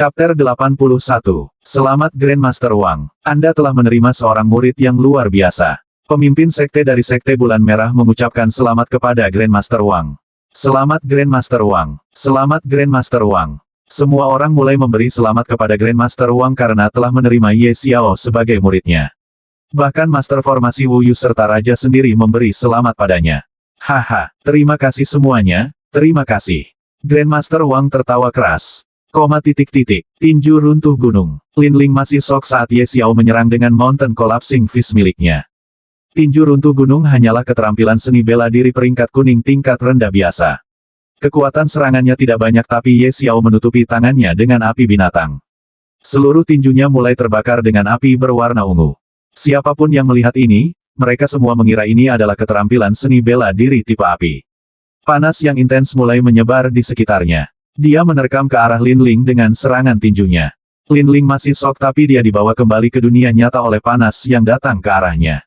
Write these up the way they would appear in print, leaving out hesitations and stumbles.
Chapter 81. Selamat Grandmaster Wang. Anda telah menerima seorang murid yang luar biasa. Pemimpin sekte dari Sekte Bulan Merah mengucapkan selamat kepada Grandmaster Wang. Selamat Grandmaster Wang. Selamat Grandmaster Wang. Semua orang mulai memberi selamat kepada Grandmaster Wang karena telah menerima Ye Xiao sebagai muridnya. Bahkan Master Formasi Wu Yu serta Raja sendiri memberi selamat padanya. Haha, terima kasih semuanya, terima kasih. Grandmaster Wang tertawa keras. Tinju runtuh gunung. Lin Ling masih shock saat Ye Xiao menyerang dengan Mountain Collapsing Fist miliknya. Tinju runtuh gunung hanyalah keterampilan seni bela diri peringkat kuning tingkat rendah biasa. Kekuatan serangannya tidak banyak tapi Ye Xiao menutupi tangannya dengan api binatang. Seluruh tinjunya mulai terbakar dengan api berwarna ungu. Siapapun yang melihat ini, mereka semua mengira ini adalah keterampilan seni bela diri tipe api. Panas yang intens mulai menyebar di sekitarnya. Dia menerkam ke arah Lin Ling dengan serangan tinjunya. Lin Ling masih shock tapi dia dibawa kembali ke dunia nyata oleh panas yang datang ke arahnya.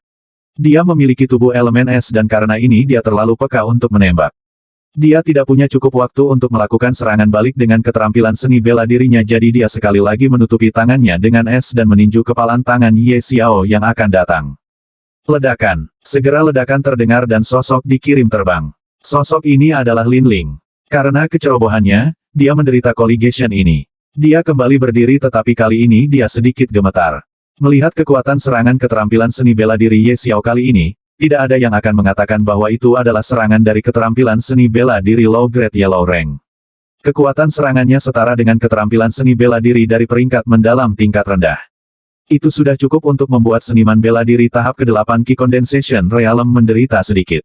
Dia memiliki tubuh elemen es dan karena ini dia terlalu peka untuk menembak. Dia tidak punya cukup waktu untuk melakukan serangan balik dengan keterampilan seni bela dirinya jadi dia sekali lagi menutupi tangannya dengan es dan meninju kepalan tangan Ye Xiao yang akan datang. Ledakan. Segera ledakan terdengar dan sosok dikirim terbang. Sosok ini adalah Lin Ling. Karena kecerobohannya, dia menderita collision ini. Dia kembali berdiri tetapi kali ini dia sedikit gemetar. Melihat kekuatan serangan keterampilan seni bela diri Ye Xiao kali ini, tidak ada yang akan mengatakan bahwa itu adalah serangan dari keterampilan seni bela diri low grade yellow rank. Kekuatan serangannya setara dengan keterampilan seni bela diri dari peringkat mendalam tingkat rendah. Itu sudah cukup untuk membuat seniman bela diri tahap ke-8 Ki Condensation Realm menderita sedikit.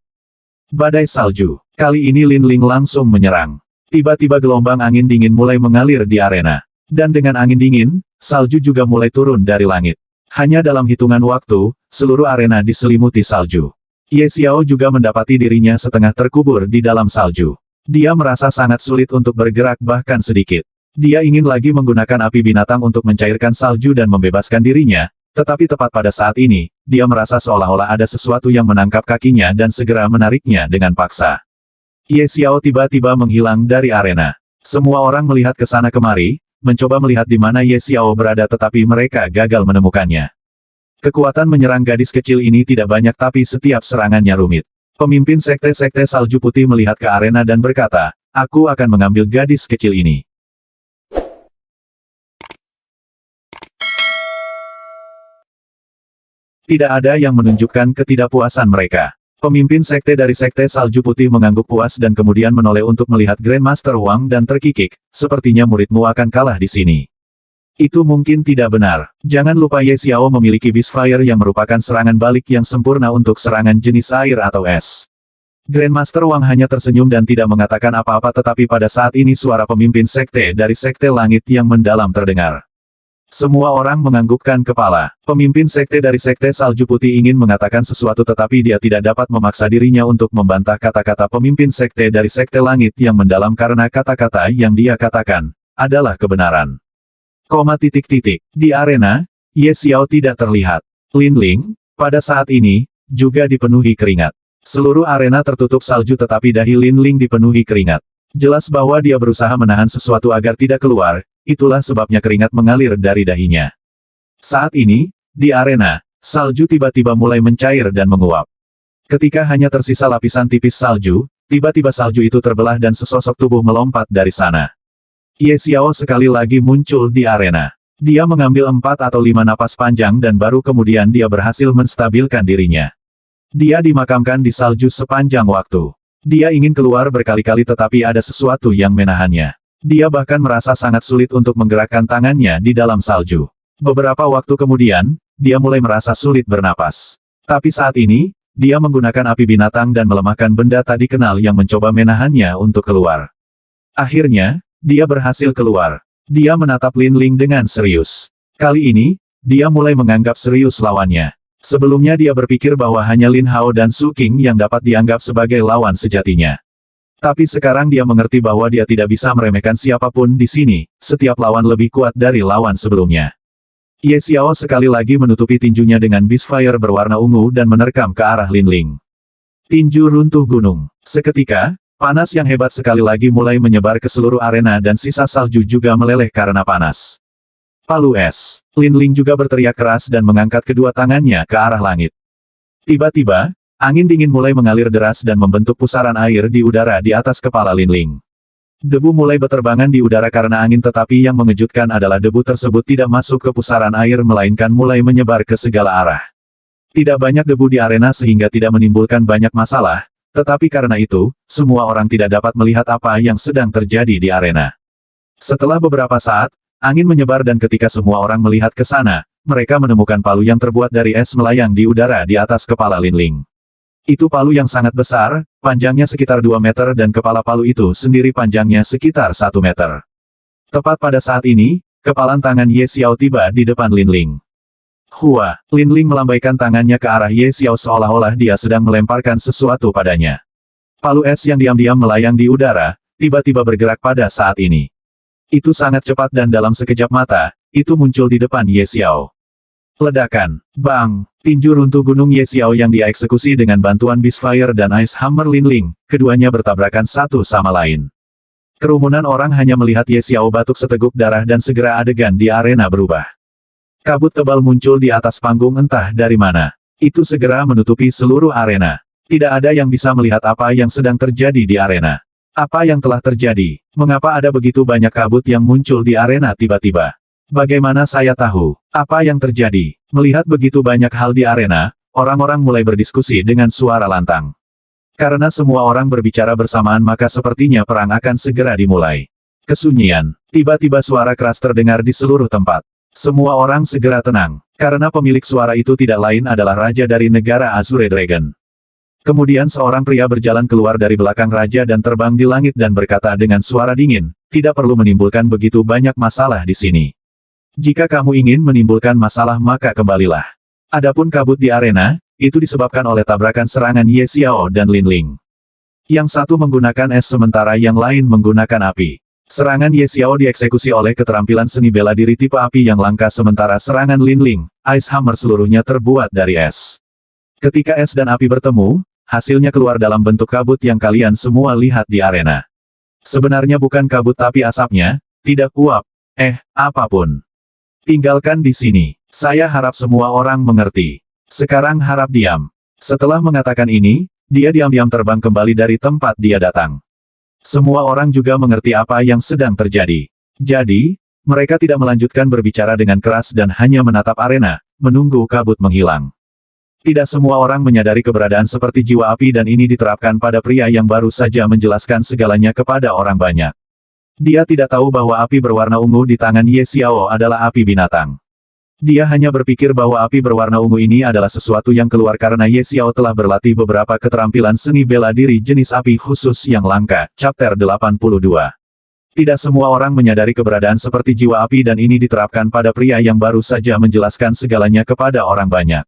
Badai salju. Kali ini Lin Ling langsung menyerang. Tiba-tiba gelombang angin dingin mulai mengalir di arena. Dan dengan angin dingin, salju juga mulai turun dari langit. Hanya dalam hitungan waktu, seluruh arena diselimuti salju. Ye Xiao juga mendapati dirinya setengah terkubur di dalam salju. Dia merasa sangat sulit untuk bergerak bahkan sedikit. Dia ingin lagi menggunakan api binatang untuk mencairkan salju dan membebaskan dirinya, tetapi tepat pada saat ini, dia merasa seolah-olah ada sesuatu yang menangkap kakinya dan segera menariknya dengan paksa. Ye Xiao tiba-tiba menghilang dari arena. Semua orang melihat ke sana kemari, mencoba melihat di mana Ye Xiao berada tetapi mereka gagal menemukannya. Kekuatan menyerang gadis kecil ini tidak banyak tapi setiap serangannya rumit. Pemimpin sekte-sekte salju putih melihat ke arena dan berkata, "Aku akan mengambil gadis kecil ini." Tidak ada yang menunjukkan ketidakpuasan mereka. Pemimpin sekte dari Sekte Salju Putih mengangguk puas dan kemudian menoleh untuk melihat Grandmaster Wang dan terkikik, sepertinya muridmu akan kalah di sini. Itu mungkin tidak benar. Jangan lupa Ye Xiao memiliki Beast Fire yang merupakan serangan balik yang sempurna untuk serangan jenis air atau es. Grandmaster Wang hanya tersenyum dan tidak mengatakan apa-apa tetapi pada saat ini suara pemimpin sekte dari Sekte Langit yang mendalam terdengar. Semua orang menganggukkan kepala. Pemimpin sekte dari Sekte Salju Putih ingin mengatakan sesuatu tetapi dia tidak dapat memaksa dirinya untuk membantah kata-kata pemimpin sekte dari Sekte Langit yang mendalam karena kata-kata yang dia katakan adalah kebenaran. Di arena, Ye Xiao tidak terlihat. Lin Ling, pada saat ini, juga dipenuhi keringat. Seluruh arena tertutup salju tetapi dahi Lin Ling dipenuhi keringat. Jelas bahwa dia berusaha menahan sesuatu agar tidak keluar. Itulah sebabnya keringat mengalir dari dahinya. Saat ini, di arena, salju tiba-tiba mulai mencair dan menguap. Ketika hanya tersisa lapisan tipis salju, tiba-tiba salju itu terbelah dan sesosok tubuh melompat dari sana. Ye Xiao sekali lagi muncul di arena. Dia mengambil 4 atau 5 napas panjang dan baru kemudian dia berhasil menstabilkan dirinya. Dia dimakamkan di salju sepanjang waktu. Dia ingin keluar berkali-kali tetapi ada sesuatu yang menahannya. Dia bahkan merasa sangat sulit untuk menggerakkan tangannya di dalam salju. Beberapa waktu kemudian, dia mulai merasa sulit bernapas. Tapi saat ini, dia menggunakan api binatang dan melemahkan benda tadi kenal yang mencoba menahannya untuk keluar. Akhirnya, dia berhasil keluar. Dia menatap Lin Ling dengan serius. Kali ini, dia mulai menganggap serius lawannya. Sebelumnya dia berpikir bahwa hanya Lin Hao dan Su Qing yang dapat dianggap sebagai lawan sejatinya. Tapi sekarang dia mengerti bahwa dia tidak bisa meremehkan siapapun di sini, setiap lawan lebih kuat dari lawan sebelumnya. Ye Xiao sekali lagi menutupi tinjunya dengan Beast Fire berwarna ungu dan menerkam ke arah Lin Ling. Tinju runtuh gunung. Seketika, Panas yang hebat sekali lagi mulai menyebar ke seluruh arena dan sisa salju juga meleleh karena panas. Palu es. Lin Ling juga berteriak keras dan mengangkat kedua tangannya ke arah langit. Tiba-tiba, angin dingin mulai mengalir deras dan membentuk pusaran air di udara di atas kepala Lin Ling. Debu mulai berterbangan di udara karena angin, tetapi yang mengejutkan adalah debu tersebut tidak masuk ke pusaran air melainkan mulai menyebar ke segala arah. Tidak banyak debu di arena sehingga tidak menimbulkan banyak masalah, tetapi karena itu, semua orang tidak dapat melihat apa yang sedang terjadi di arena. Setelah beberapa saat, angin menyebar dan ketika semua orang melihat ke sana, mereka menemukan palu yang terbuat dari es melayang di udara di atas kepala Lin Ling. Itu palu yang sangat besar, panjangnya sekitar 2 meter dan kepala palu itu sendiri panjangnya sekitar 1 meter. Tepat pada saat ini, kepalan tangan Ye Xiao tiba di depan Lin Ling. Hua, Lin Ling melambaikan tangannya ke arah Ye Xiao seolah-olah dia sedang melemparkan sesuatu padanya. Palu es yang diam-diam melayang di udara, tiba-tiba bergerak pada saat ini. Itu sangat cepat dan dalam sekejap mata, itu muncul di depan Ye Xiao. Ledakan, bang, tinju runtuh gunung Ye Xiao yang dieksekusi dengan bantuan Beast Fire dan Ice Hammer Lin Ling, keduanya bertabrakan satu sama lain. Kerumunan orang hanya melihat Ye Xiao batuk seteguk darah dan segera adegan di arena berubah. Kabut tebal muncul di atas panggung entah dari mana. Itu segera menutupi seluruh arena. Tidak ada yang bisa melihat apa yang sedang terjadi di arena. Apa yang telah terjadi? Mengapa ada begitu banyak kabut yang muncul di arena tiba-tiba? Bagaimana saya tahu apa yang terjadi? Melihat begitu banyak hal di arena, orang-orang mulai berdiskusi dengan suara lantang. Karena semua orang berbicara bersamaan maka sepertinya perang akan segera dimulai. Kesunyian. Tiba-tiba suara keras terdengar di seluruh tempat. Semua orang segera tenang, karena pemilik suara itu tidak lain adalah raja dari negara Azure Dragon. Kemudian seorang pria berjalan keluar dari belakang raja dan terbang di langit dan berkata dengan suara dingin, tidak perlu menimbulkan begitu banyak masalah di sini. Jika kamu ingin menimbulkan masalah maka kembalilah. Adapun kabut di arena, itu disebabkan oleh tabrakan serangan Ye Xiao dan Lin Ling. Yang satu menggunakan es sementara yang lain menggunakan api. Serangan Ye Xiao dieksekusi oleh keterampilan seni bela diri tipe api yang langka sementara serangan Lin Ling, Ice Hammer seluruhnya terbuat dari es. Ketika es dan api bertemu, hasilnya keluar dalam bentuk kabut yang kalian semua lihat di arena. Sebenarnya bukan kabut tapi asapnya, tidak uap, apapun. Tinggalkan di sini. Saya harap semua orang mengerti. Sekarang harap diam. Setelah mengatakan ini, dia diam-diam terbang kembali dari tempat dia datang. Semua orang juga mengerti apa yang sedang terjadi. Jadi, mereka tidak melanjutkan berbicara dengan keras dan hanya menatap arena, menunggu kabut menghilang. Tidak semua orang menyadari keberadaan seperti jiwa api dan ini diterapkan pada pria yang baru saja menjelaskan segalanya kepada orang banyak. Dia tidak tahu bahwa api berwarna ungu di tangan Ye Xiao adalah api binatang. Dia hanya berpikir bahwa api berwarna ungu ini adalah sesuatu yang keluar karena Ye Xiao telah berlatih beberapa keterampilan seni bela diri jenis api khusus yang langka. Chapter 82. Tidak semua orang menyadari keberadaan seperti jiwa api dan ini diterapkan pada pria yang baru saja menjelaskan segalanya kepada orang banyak.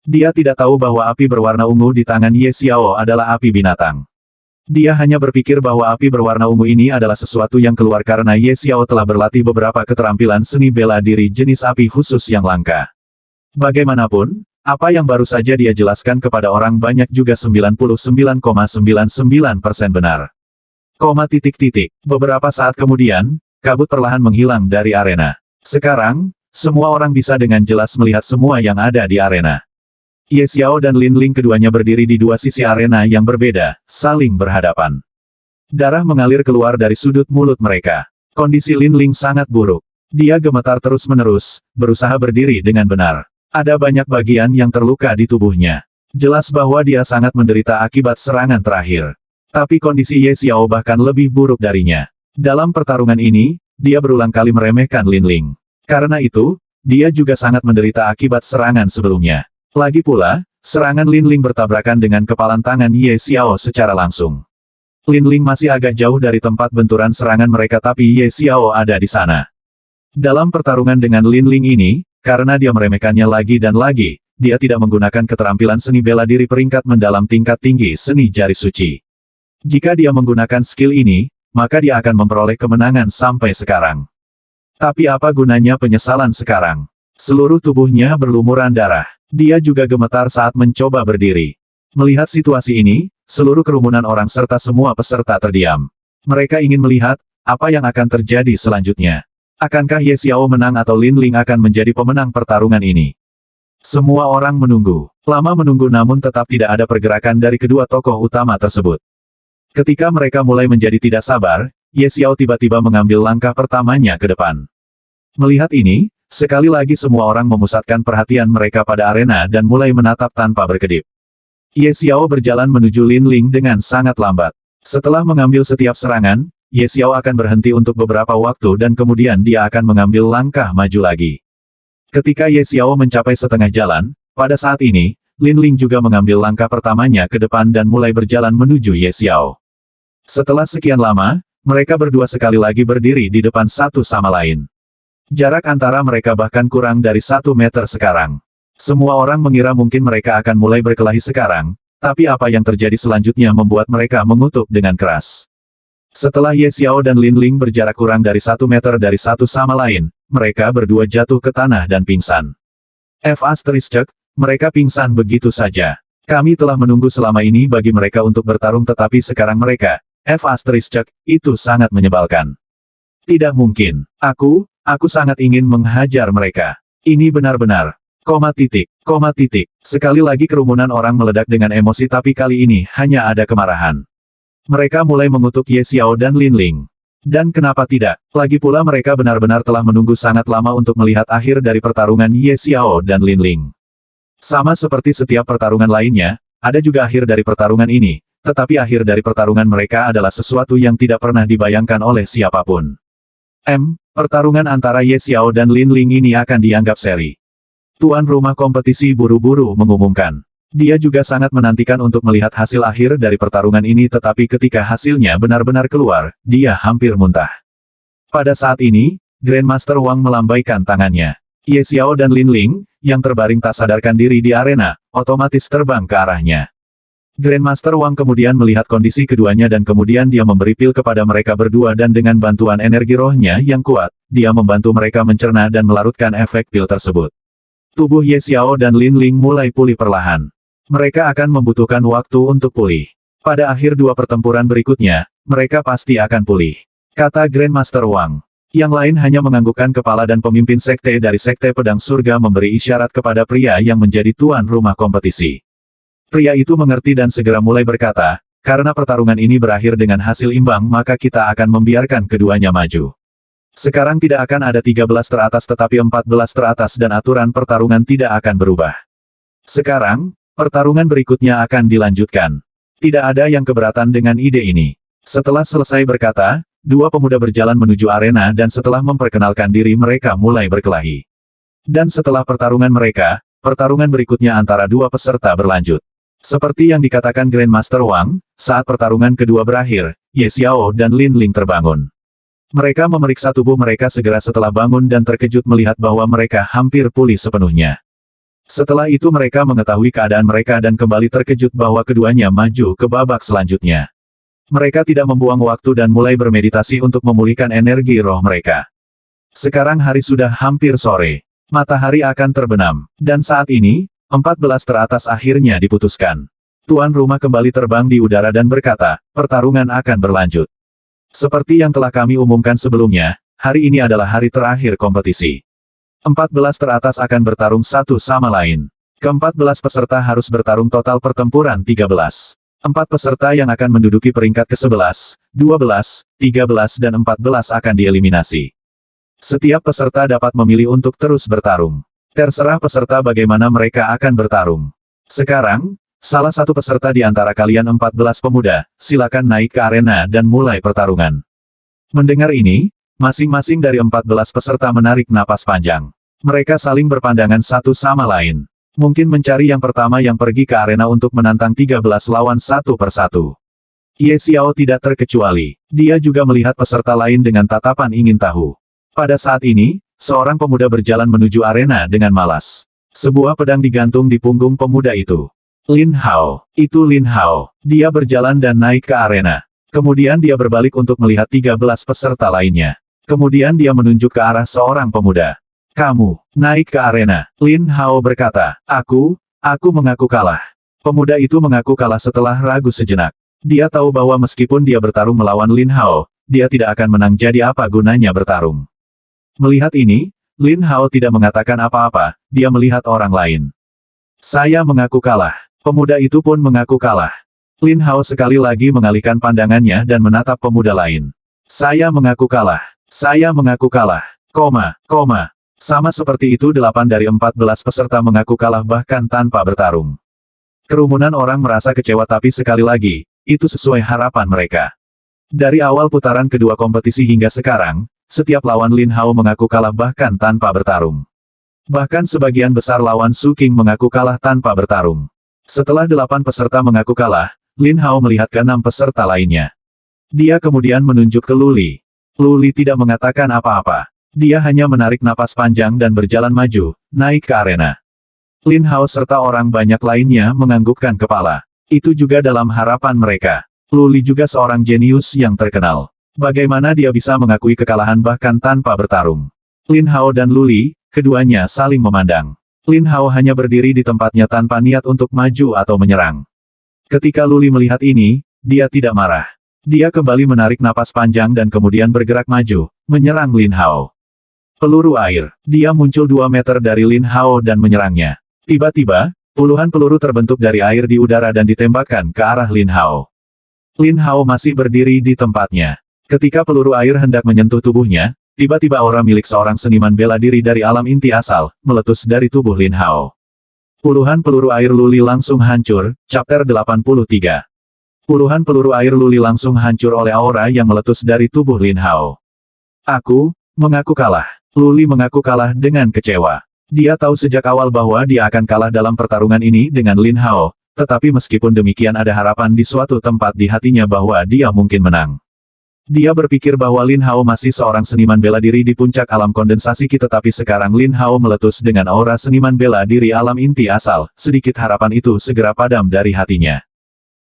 Dia tidak tahu bahwa api berwarna ungu di tangan Ye Xiao adalah api binatang. Dia hanya berpikir bahwa api berwarna ungu ini adalah sesuatu yang keluar karena Ye Xiao telah berlatih beberapa keterampilan seni bela diri jenis api khusus yang langka. Bagaimanapun, apa yang baru saja dia jelaskan kepada orang banyak juga 99,99% benar. Beberapa saat kemudian, kabut perlahan menghilang dari arena. Sekarang, semua orang bisa dengan jelas melihat semua yang ada di arena. Ye Xiao dan Lin Ling keduanya berdiri di dua sisi arena yang berbeda, saling berhadapan. Darah mengalir keluar dari sudut mulut mereka. Kondisi Lin Ling sangat buruk. Dia gemetar terus-menerus, berusaha berdiri dengan benar. Ada banyak bagian yang terluka di tubuhnya. Jelas bahwa dia sangat menderita akibat serangan terakhir. Tapi kondisi Ye Xiao bahkan lebih buruk darinya. Dalam pertarungan ini, dia berulang kali meremehkan Lin Ling. Karena itu, dia juga sangat menderita akibat serangan sebelumnya. Lagi pula, serangan Lin Ling bertabrakan dengan kepalan tangan Ye Xiao secara langsung. Lin Ling masih agak jauh dari tempat benturan serangan mereka tapi Ye Xiao ada di sana. Dalam pertarungan dengan Lin Ling ini, karena dia meremehkannya lagi dan lagi, dia tidak menggunakan keterampilan seni bela diri peringkat mendalam tingkat tinggi seni jari suci. Jika dia menggunakan skill ini, maka dia akan memperoleh kemenangan sampai sekarang. Tapi apa gunanya penyesalan sekarang? Seluruh tubuhnya berlumuran darah. Dia juga gemetar saat mencoba berdiri. Melihat situasi ini, seluruh kerumunan orang serta semua peserta terdiam. Mereka ingin melihat apa yang akan terjadi selanjutnya. Akankah Ye Xiao menang atau Lin Ling akan menjadi pemenang pertarungan ini? Semua orang menunggu. Lama menunggu namun tetap tidak ada pergerakan dari kedua tokoh utama tersebut. Ketika mereka mulai menjadi tidak sabar, Ye Xiao tiba-tiba mengambil langkah pertamanya ke depan. Melihat ini, sekali lagi semua orang memusatkan perhatian mereka pada arena dan mulai menatap tanpa berkedip. Ye Xiao berjalan menuju Lin Ling dengan sangat lambat. Setelah mengambil setiap serangan, Ye Xiao akan berhenti untuk beberapa waktu dan kemudian dia akan mengambil langkah maju lagi. Ketika Ye Xiao mencapai setengah jalan, pada saat ini, Lin Ling juga mengambil langkah pertamanya ke depan dan mulai berjalan menuju Ye Xiao. Setelah sekian lama, mereka berdua sekali lagi berdiri di depan satu sama lain. Jarak antara mereka bahkan kurang dari 1 meter sekarang. Semua orang mengira mungkin mereka akan mulai berkelahi sekarang, tapi apa yang terjadi selanjutnya membuat mereka mengutuk dengan keras. Setelah Ye Xiao dan Lin Ling berjarak kurang dari 1 meter dari satu sama lain, mereka berdua jatuh ke tanah dan pingsan. Mereka pingsan begitu saja. Kami telah menunggu selama ini bagi mereka untuk bertarung tetapi sekarang mereka, itu sangat menyebalkan. Tidak mungkin. Aku sangat ingin menghajar mereka. Ini benar-benar. Koma titik. Sekali lagi kerumunan orang meledak dengan emosi tapi kali ini hanya ada kemarahan. Mereka mulai mengutuk Ye Xiao dan Lin Ling. Dan kenapa tidak? Lagi pula mereka benar-benar telah menunggu sangat lama untuk melihat akhir dari pertarungan Ye Xiao dan Lin Ling. Sama seperti setiap pertarungan lainnya, ada juga akhir dari pertarungan ini, tetapi akhir dari pertarungan mereka adalah sesuatu yang tidak pernah dibayangkan oleh siapapun. Pertarungan antara Ye Xiao dan Lin Ling ini akan dianggap seri. Tuan rumah kompetisi buru-buru mengumumkan. Dia juga sangat menantikan untuk melihat hasil akhir dari pertarungan ini tetapi ketika hasilnya benar-benar keluar, dia hampir muntah. Pada saat ini, Grandmaster Wang melambaikan tangannya. Ye Xiao dan Lin Ling, yang terbaring tak sadarkan diri di arena, otomatis terbang ke arahnya. Grandmaster Wang kemudian melihat kondisi keduanya dan kemudian dia memberi pil kepada mereka berdua dan dengan bantuan energi rohnya yang kuat, dia membantu mereka mencerna dan melarutkan efek pil tersebut. Tubuh Ye Xiao dan Lin Ling mulai pulih perlahan. Mereka akan membutuhkan waktu untuk pulih. Pada akhir dua pertempuran berikutnya, mereka pasti akan pulih. Kata Grandmaster Wang. Yang lain hanya menganggukkan kepala dan pemimpin sekte dari Sekte Pedang Surga memberi isyarat kepada pria yang menjadi tuan rumah kompetisi. Pria itu mengerti dan segera mulai berkata, karena pertarungan ini berakhir dengan hasil imbang maka kita akan membiarkan keduanya maju. Sekarang tidak akan ada 13 teratas tetapi 14 teratas dan aturan pertarungan tidak akan berubah. Sekarang, pertarungan berikutnya akan dilanjutkan. Tidak ada yang keberatan dengan ide ini. Setelah selesai berkata, dua pemuda berjalan menuju arena dan setelah memperkenalkan diri mereka mulai berkelahi. Dan setelah pertarungan mereka, pertarungan berikutnya antara dua peserta berlanjut. Seperti yang dikatakan Grandmaster Wang, saat pertarungan kedua berakhir, Ye Xiao dan Lin Ling terbangun. Mereka memeriksa tubuh mereka segera setelah bangun dan terkejut melihat bahwa mereka hampir pulih sepenuhnya. Setelah itu mereka mengetahui keadaan mereka dan kembali terkejut bahwa keduanya maju ke babak selanjutnya. Mereka tidak membuang waktu dan mulai bermeditasi untuk memulihkan energi roh mereka. Sekarang hari sudah hampir sore. Matahari akan terbenam. Dan saat ini, 14 teratas akhirnya diputuskan. Tuan rumah kembali terbang di udara dan berkata, pertarungan akan berlanjut. Seperti yang telah kami umumkan sebelumnya, hari ini adalah hari terakhir kompetisi. 14 teratas akan bertarung satu sama lain. Ke-14 peserta harus bertarung total pertempuran 13. 4 peserta yang akan menduduki peringkat ke-11, 12, 13 dan 14 akan dieliminasi. Setiap peserta dapat memilih untuk terus bertarung. Terserah peserta bagaimana mereka akan bertarung. Sekarang, salah satu peserta di antara kalian 14 pemuda, silakan naik ke arena dan mulai pertarungan. Mendengar ini, masing-masing dari 14 peserta menarik napas panjang. Mereka saling berpandangan satu sama lain. Mungkin mencari yang pertama yang pergi ke arena untuk menantang 13 lawan satu persatu. Ye Xiao tidak terkecuali. Dia juga melihat peserta lain dengan tatapan ingin tahu. Pada saat ini, seorang pemuda berjalan menuju arena dengan malas. Sebuah pedang digantung di punggung pemuda itu. Lin Hao. Itu Lin Hao. Dia berjalan dan naik ke arena. Kemudian dia berbalik untuk melihat 13 peserta lainnya. Kemudian dia menunjuk ke arah seorang pemuda. Kamu, naik ke arena. Lin Hao berkata, aku mengaku kalah. Pemuda itu mengaku kalah setelah ragu sejenak. Dia tahu bahwa meskipun dia bertarung melawan Lin Hao, dia tidak akan menang, jadi apa gunanya bertarung. Melihat ini, Lin Hao tidak mengatakan apa-apa, dia melihat orang lain. Saya mengaku kalah. Pemuda itu pun mengaku kalah. Lin Hao sekali lagi mengalihkan pandangannya dan menatap pemuda lain. Saya mengaku kalah. Saya mengaku kalah. Sama seperti itu 8 dari 14 peserta mengaku kalah bahkan tanpa bertarung. Kerumunan orang merasa kecewa, tapi sekali lagi, itu sesuai harapan mereka. Dari awal putaran kedua kompetisi hingga sekarang, setiap lawan Lin Hao mengaku kalah bahkan tanpa bertarung. Bahkan sebagian besar lawan Su King mengaku kalah tanpa bertarung. Setelah 8 peserta mengaku kalah, Lin Hao melihat ke 6 peserta lainnya. Dia kemudian menunjuk ke Luli. Luli tidak mengatakan apa-apa. Dia hanya menarik napas panjang dan berjalan maju, naik ke arena. Lin Hao serta orang banyak lainnya menganggukkan kepala. Itu juga dalam harapan mereka. Luli juga seorang jenius yang terkenal. Bagaimana dia bisa mengakui kekalahan bahkan tanpa bertarung? Lin Hao dan Luli, keduanya saling memandang. Lin Hao hanya berdiri di tempatnya tanpa niat untuk maju atau menyerang. Ketika Luli melihat ini, dia tidak marah. Dia kembali menarik napas panjang dan kemudian bergerak maju, menyerang Lin Hao. Peluru air. Dia muncul 2 meter dari Lin Hao dan menyerangnya. Tiba-tiba, puluhan peluru terbentuk dari air di udara dan ditembakkan ke arah Lin Hao. Lin Hao masih berdiri di tempatnya. Ketika peluru air hendak menyentuh tubuhnya, tiba-tiba aura milik seorang seniman bela diri dari alam inti asal, meletus dari tubuh Lin Hao. Puluhan peluru air Luli langsung hancur, chapter 83. Puluhan peluru air Luli langsung hancur oleh aura yang meletus dari tubuh Lin Hao. Aku mengaku kalah. Luli mengaku kalah dengan kecewa. Dia tahu sejak awal bahwa dia akan kalah dalam pertarungan ini dengan Lin Hao, tetapi meskipun demikian ada harapan di suatu tempat di hatinya bahwa dia mungkin menang. Dia berpikir bahwa Lin Hao masih seorang seniman bela diri di puncak alam kondensasi Qi, tetapi sekarang Lin Hao meletus dengan aura seniman bela diri alam inti asal, sedikit harapan itu segera padam dari hatinya.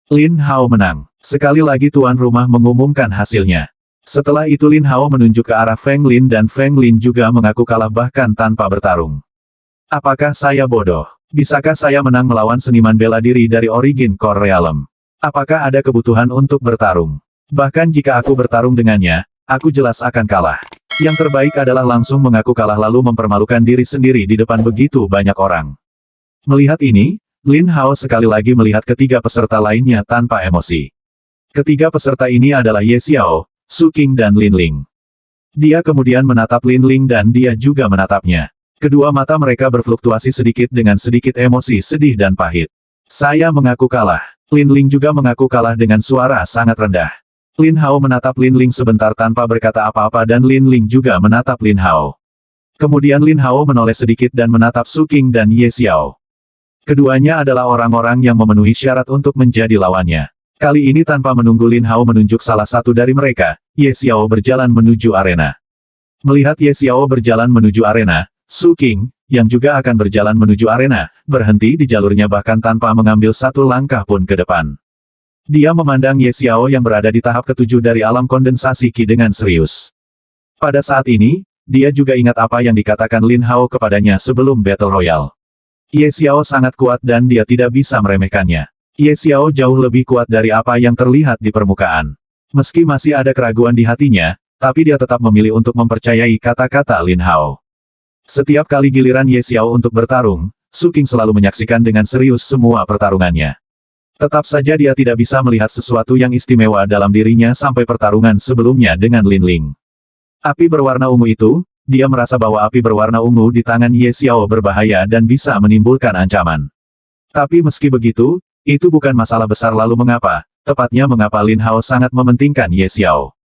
Lin Hao menang. Sekali lagi tuan rumah mengumumkan hasilnya. Setelah itu Lin Hao menunjuk ke arah Feng Lin dan Feng Lin juga mengaku kalah bahkan tanpa bertarung. Apakah saya bodoh? Bisakah saya menang melawan seniman bela diri dari Origin Core Realm? Apakah ada kebutuhan untuk bertarung? Bahkan jika aku bertarung dengannya, aku jelas akan kalah. Yang terbaik adalah langsung mengaku kalah lalu mempermalukan diri sendiri di depan begitu banyak orang. Melihat ini, Lin Hao sekali lagi melihat ketiga peserta lainnya tanpa emosi. Ketiga peserta ini adalah Ye Xiao, Su King dan Lin Ling. Dia kemudian menatap Lin Ling dan dia juga menatapnya. Kedua mata mereka berfluktuasi sedikit dengan sedikit emosi sedih dan pahit. Saya mengaku kalah. Lin Ling juga mengaku kalah dengan suara sangat rendah. Lin Hao menatap Lin Ling sebentar tanpa berkata apa-apa dan Lin Ling juga menatap Lin Hao. Kemudian Lin Hao menoleh sedikit dan menatap Su King dan Ye Xiao. Keduanya adalah orang-orang yang memenuhi syarat untuk menjadi lawannya. Kali ini tanpa menunggu Lin Hao menunjuk salah satu dari mereka, Ye Xiao berjalan menuju arena. Melihat Ye Xiao berjalan menuju arena, Su King, yang juga akan berjalan menuju arena, berhenti di jalurnya bahkan tanpa mengambil satu langkah pun ke depan. Dia memandang Ye Xiao yang berada di tahap ke-7 dari alam kondensasi Qi dengan serius. Pada saat ini, dia juga ingat apa yang dikatakan Lin Hao kepadanya sebelum Battle Royale. Ye Xiao sangat kuat dan dia tidak bisa meremehkannya. Ye Xiao jauh lebih kuat dari apa yang terlihat di permukaan. Meski masih ada keraguan di hatinya, tapi dia tetap memilih untuk mempercayai kata-kata Lin Hao. Setiap kali giliran Ye Xiao untuk bertarung, Su King selalu menyaksikan dengan serius semua pertarungannya. Tetap saja dia tidak bisa melihat sesuatu yang istimewa dalam dirinya sampai pertarungan sebelumnya dengan Lin Ling. Api berwarna ungu itu, dia merasa bahwa api berwarna ungu di tangan Ye Xiao berbahaya dan bisa menimbulkan ancaman. Tapi meski begitu, itu bukan masalah besar lalu mengapa, tepatnya mengapa Lin Hao sangat mementingkan Ye Xiao.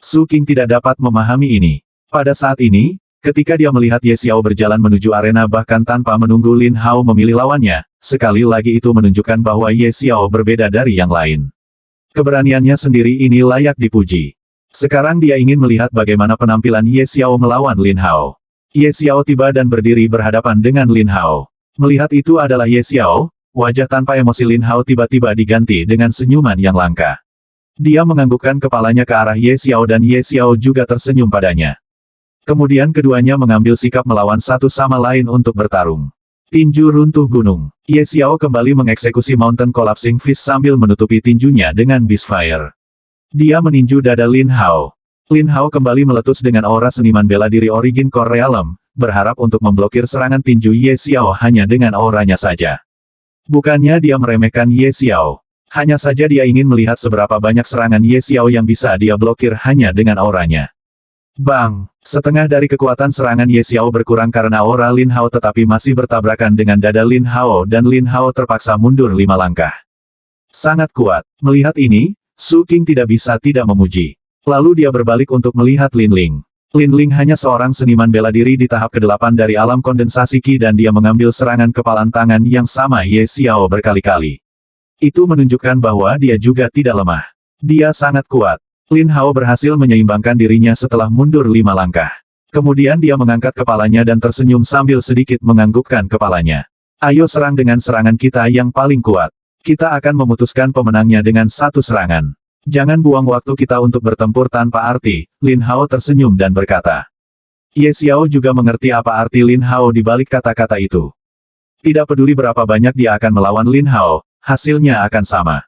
Su King tidak dapat memahami ini. Pada saat ini, ketika dia melihat Ye Xiao berjalan menuju arena bahkan tanpa menunggu Lin Hao memilih lawannya, sekali lagi itu menunjukkan bahwa Ye Xiao berbeda dari yang lain. Keberaniannya sendiri ini layak dipuji. Sekarang dia ingin melihat bagaimana penampilan Ye Xiao melawan Lin Hao. Ye Xiao tiba dan berdiri berhadapan dengan Lin Hao. Melihat itu adalah Ye Xiao, wajah tanpa emosi Lin Hao tiba-tiba diganti dengan senyuman yang langka. Dia menganggukkan kepalanya ke arah Ye Xiao dan Ye Xiao juga tersenyum padanya. Kemudian keduanya mengambil sikap melawan satu sama lain untuk bertarung. Tinju runtuh gunung. Ye Xiao kembali mengeksekusi Mountain Collapsing Fist sambil menutupi tinjunya dengan Beast Fire. Dia meninju dada Lin Hao. Lin Hao kembali meletus dengan aura seniman bela diri Origin Core Realm, berharap untuk memblokir serangan tinju Ye Xiao hanya dengan auranya saja. Bukannya dia meremehkan Ye Xiao. Hanya saja dia ingin melihat seberapa banyak serangan Ye Xiao yang bisa dia blokir hanya dengan auranya. Bang! Setengah dari kekuatan serangan Ye Xiao berkurang karena aura Lin Hao tetapi masih bertabrakan dengan dada Lin Hao dan Lin Hao terpaksa mundur 5 langkah. Sangat kuat. Melihat ini, Su King tidak bisa tidak memuji. Lalu dia berbalik untuk melihat Lin Ling. Lin Ling hanya seorang seniman bela diri di tahap ke-8 dari alam kondensasi Qi dan dia mengambil serangan kepalan tangan yang sama Ye Xiao berkali-kali. Itu menunjukkan bahwa dia juga tidak lemah. Dia sangat kuat. Lin Hao berhasil menyeimbangkan dirinya setelah mundur 5 langkah. Kemudian dia mengangkat kepalanya dan tersenyum sambil sedikit menganggukkan kepalanya. Ayo serang dengan serangan kita yang paling kuat. Kita akan memutuskan pemenangnya dengan satu serangan. Jangan buang waktu kita untuk bertempur tanpa arti, Lin Hao tersenyum dan berkata. Ye Xiao juga mengerti apa arti Lin Hao di balik kata-kata itu. Tidak peduli berapa banyak dia akan melawan Lin Hao, hasilnya akan sama.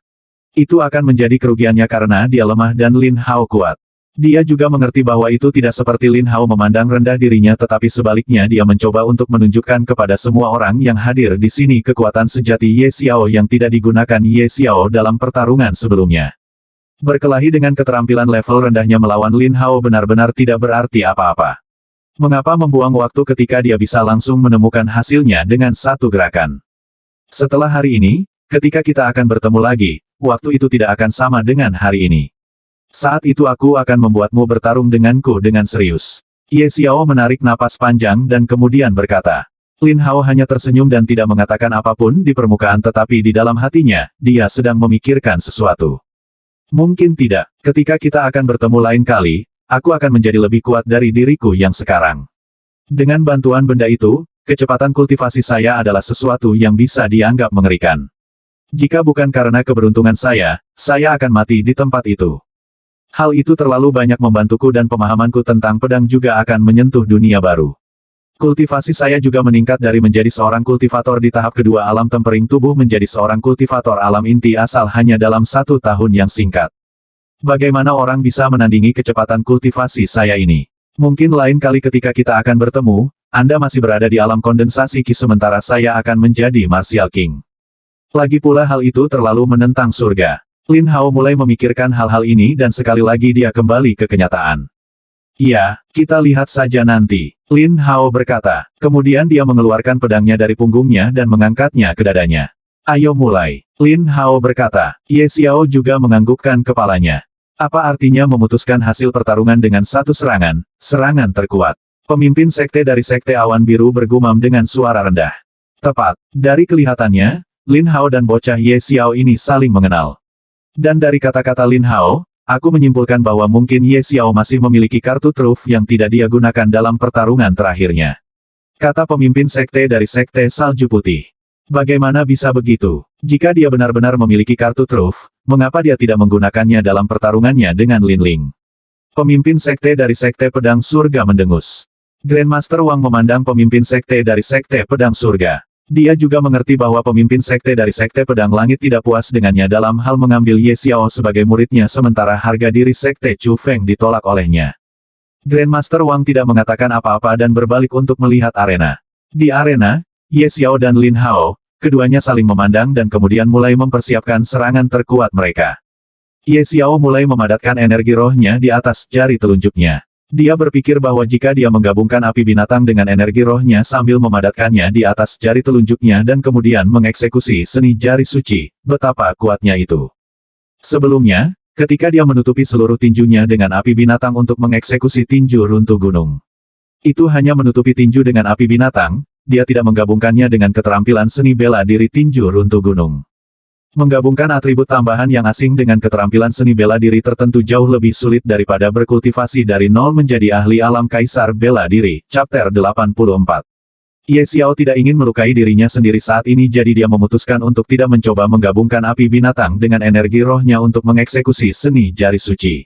Itu akan menjadi kerugiannya karena dia lemah dan Lin Hao kuat. Dia juga mengerti bahwa itu tidak seperti Lin Hao memandang rendah dirinya tetapi sebaliknya dia mencoba untuk menunjukkan kepada semua orang yang hadir di sini kekuatan sejati Ye Xiao yang tidak digunakan Ye Xiao dalam pertarungan sebelumnya. Berkelahi dengan keterampilan level rendahnya melawan Lin Hao benar-benar tidak berarti apa-apa. Mengapa membuang waktu ketika dia bisa langsung menemukan hasilnya dengan satu gerakan? Setelah hari ini, ketika kita akan bertemu lagi, waktu itu tidak akan sama dengan hari ini. Saat itu aku akan membuatmu bertarung denganku dengan serius. Ye Xiao menarik napas panjang dan kemudian berkata. Lin Hao hanya tersenyum dan tidak mengatakan apapun di permukaan tetapi di dalam hatinya, dia sedang memikirkan sesuatu. Mungkin tidak, ketika kita akan bertemu lain kali, aku akan menjadi lebih kuat dari diriku yang sekarang. Dengan bantuan benda itu, kecepatan kultivasi saya adalah sesuatu yang bisa dianggap mengerikan. Jika bukan karena keberuntungan saya akan mati di tempat itu. Hal itu terlalu banyak membantuku dan pemahamanku tentang pedang juga akan menyentuh dunia baru. Kultivasi saya juga meningkat dari menjadi seorang kultivator di tahap kedua alam tempering tubuh menjadi seorang kultivator alam inti asal hanya dalam 1 tahun yang singkat. Bagaimana orang bisa menandingi kecepatan kultivasi saya ini? Mungkin lain kali ketika kita akan bertemu, Anda masih berada di alam kondensasi Qi sementara saya akan menjadi Martial King. Lagi pula hal itu terlalu menentang surga. Lin Hao mulai memikirkan hal-hal ini dan sekali lagi dia kembali ke kenyataan. Iya, kita lihat saja nanti, Lin Hao berkata. Kemudian dia mengeluarkan pedangnya dari punggungnya dan mengangkatnya ke dadanya. Ayo mulai, Lin Hao berkata. Ye Xiao juga menganggukkan kepalanya. Apa artinya memutuskan hasil pertarungan dengan satu serangan, serangan terkuat? Pemimpin sekte dari sekte awan biru bergumam dengan suara rendah. Tepat, dari kelihatannya, Lin Hao dan bocah Ye Xiao ini saling mengenal. Dan dari kata-kata Lin Hao, aku menyimpulkan bahwa mungkin Ye Xiao masih memiliki kartu truf yang tidak dia gunakan dalam pertarungan terakhirnya. Kata pemimpin sekte dari sekte salju putih. Bagaimana bisa begitu? Jika dia benar-benar memiliki kartu truf, mengapa dia tidak menggunakannya dalam pertarungannya dengan Lin Ling? Pemimpin sekte dari sekte pedang surga mendengus. Grandmaster Wang memandang pemimpin sekte dari sekte pedang surga. Dia juga mengerti bahwa pemimpin sekte dari sekte pedang langit tidak puas dengannya dalam hal mengambil Ye Xiao sebagai muridnya sementara harga diri sekte Chu Feng ditolak olehnya. Grandmaster Wang tidak mengatakan apa-apa dan berbalik untuk melihat arena. Di arena, Ye Xiao dan Lin Hao, keduanya saling memandang dan kemudian mulai mempersiapkan serangan terkuat mereka. Ye Xiao mulai memadatkan energi rohnya di atas jari telunjuknya. Dia berpikir bahwa jika dia menggabungkan api binatang dengan energi rohnya sambil memadatkannya di atas jari telunjuknya dan kemudian mengeksekusi seni jari suci, betapa kuatnya itu. Sebelumnya, ketika dia menutupi seluruh tinjunya dengan api binatang untuk mengeksekusi tinju runtuh gunung. Itu hanya menutupi tinju dengan api binatang, dia tidak menggabungkannya dengan keterampilan seni bela diri tinju runtuh gunung. Menggabungkan atribut tambahan yang asing dengan keterampilan seni bela diri tertentu jauh lebih sulit daripada berkultivasi dari nol menjadi ahli alam kaisar bela diri. Chapter 84. Ye Xiao tidak ingin melukai dirinya sendiri saat ini jadi dia memutuskan untuk tidak mencoba menggabungkan api binatang dengan energi rohnya untuk mengeksekusi seni jari suci.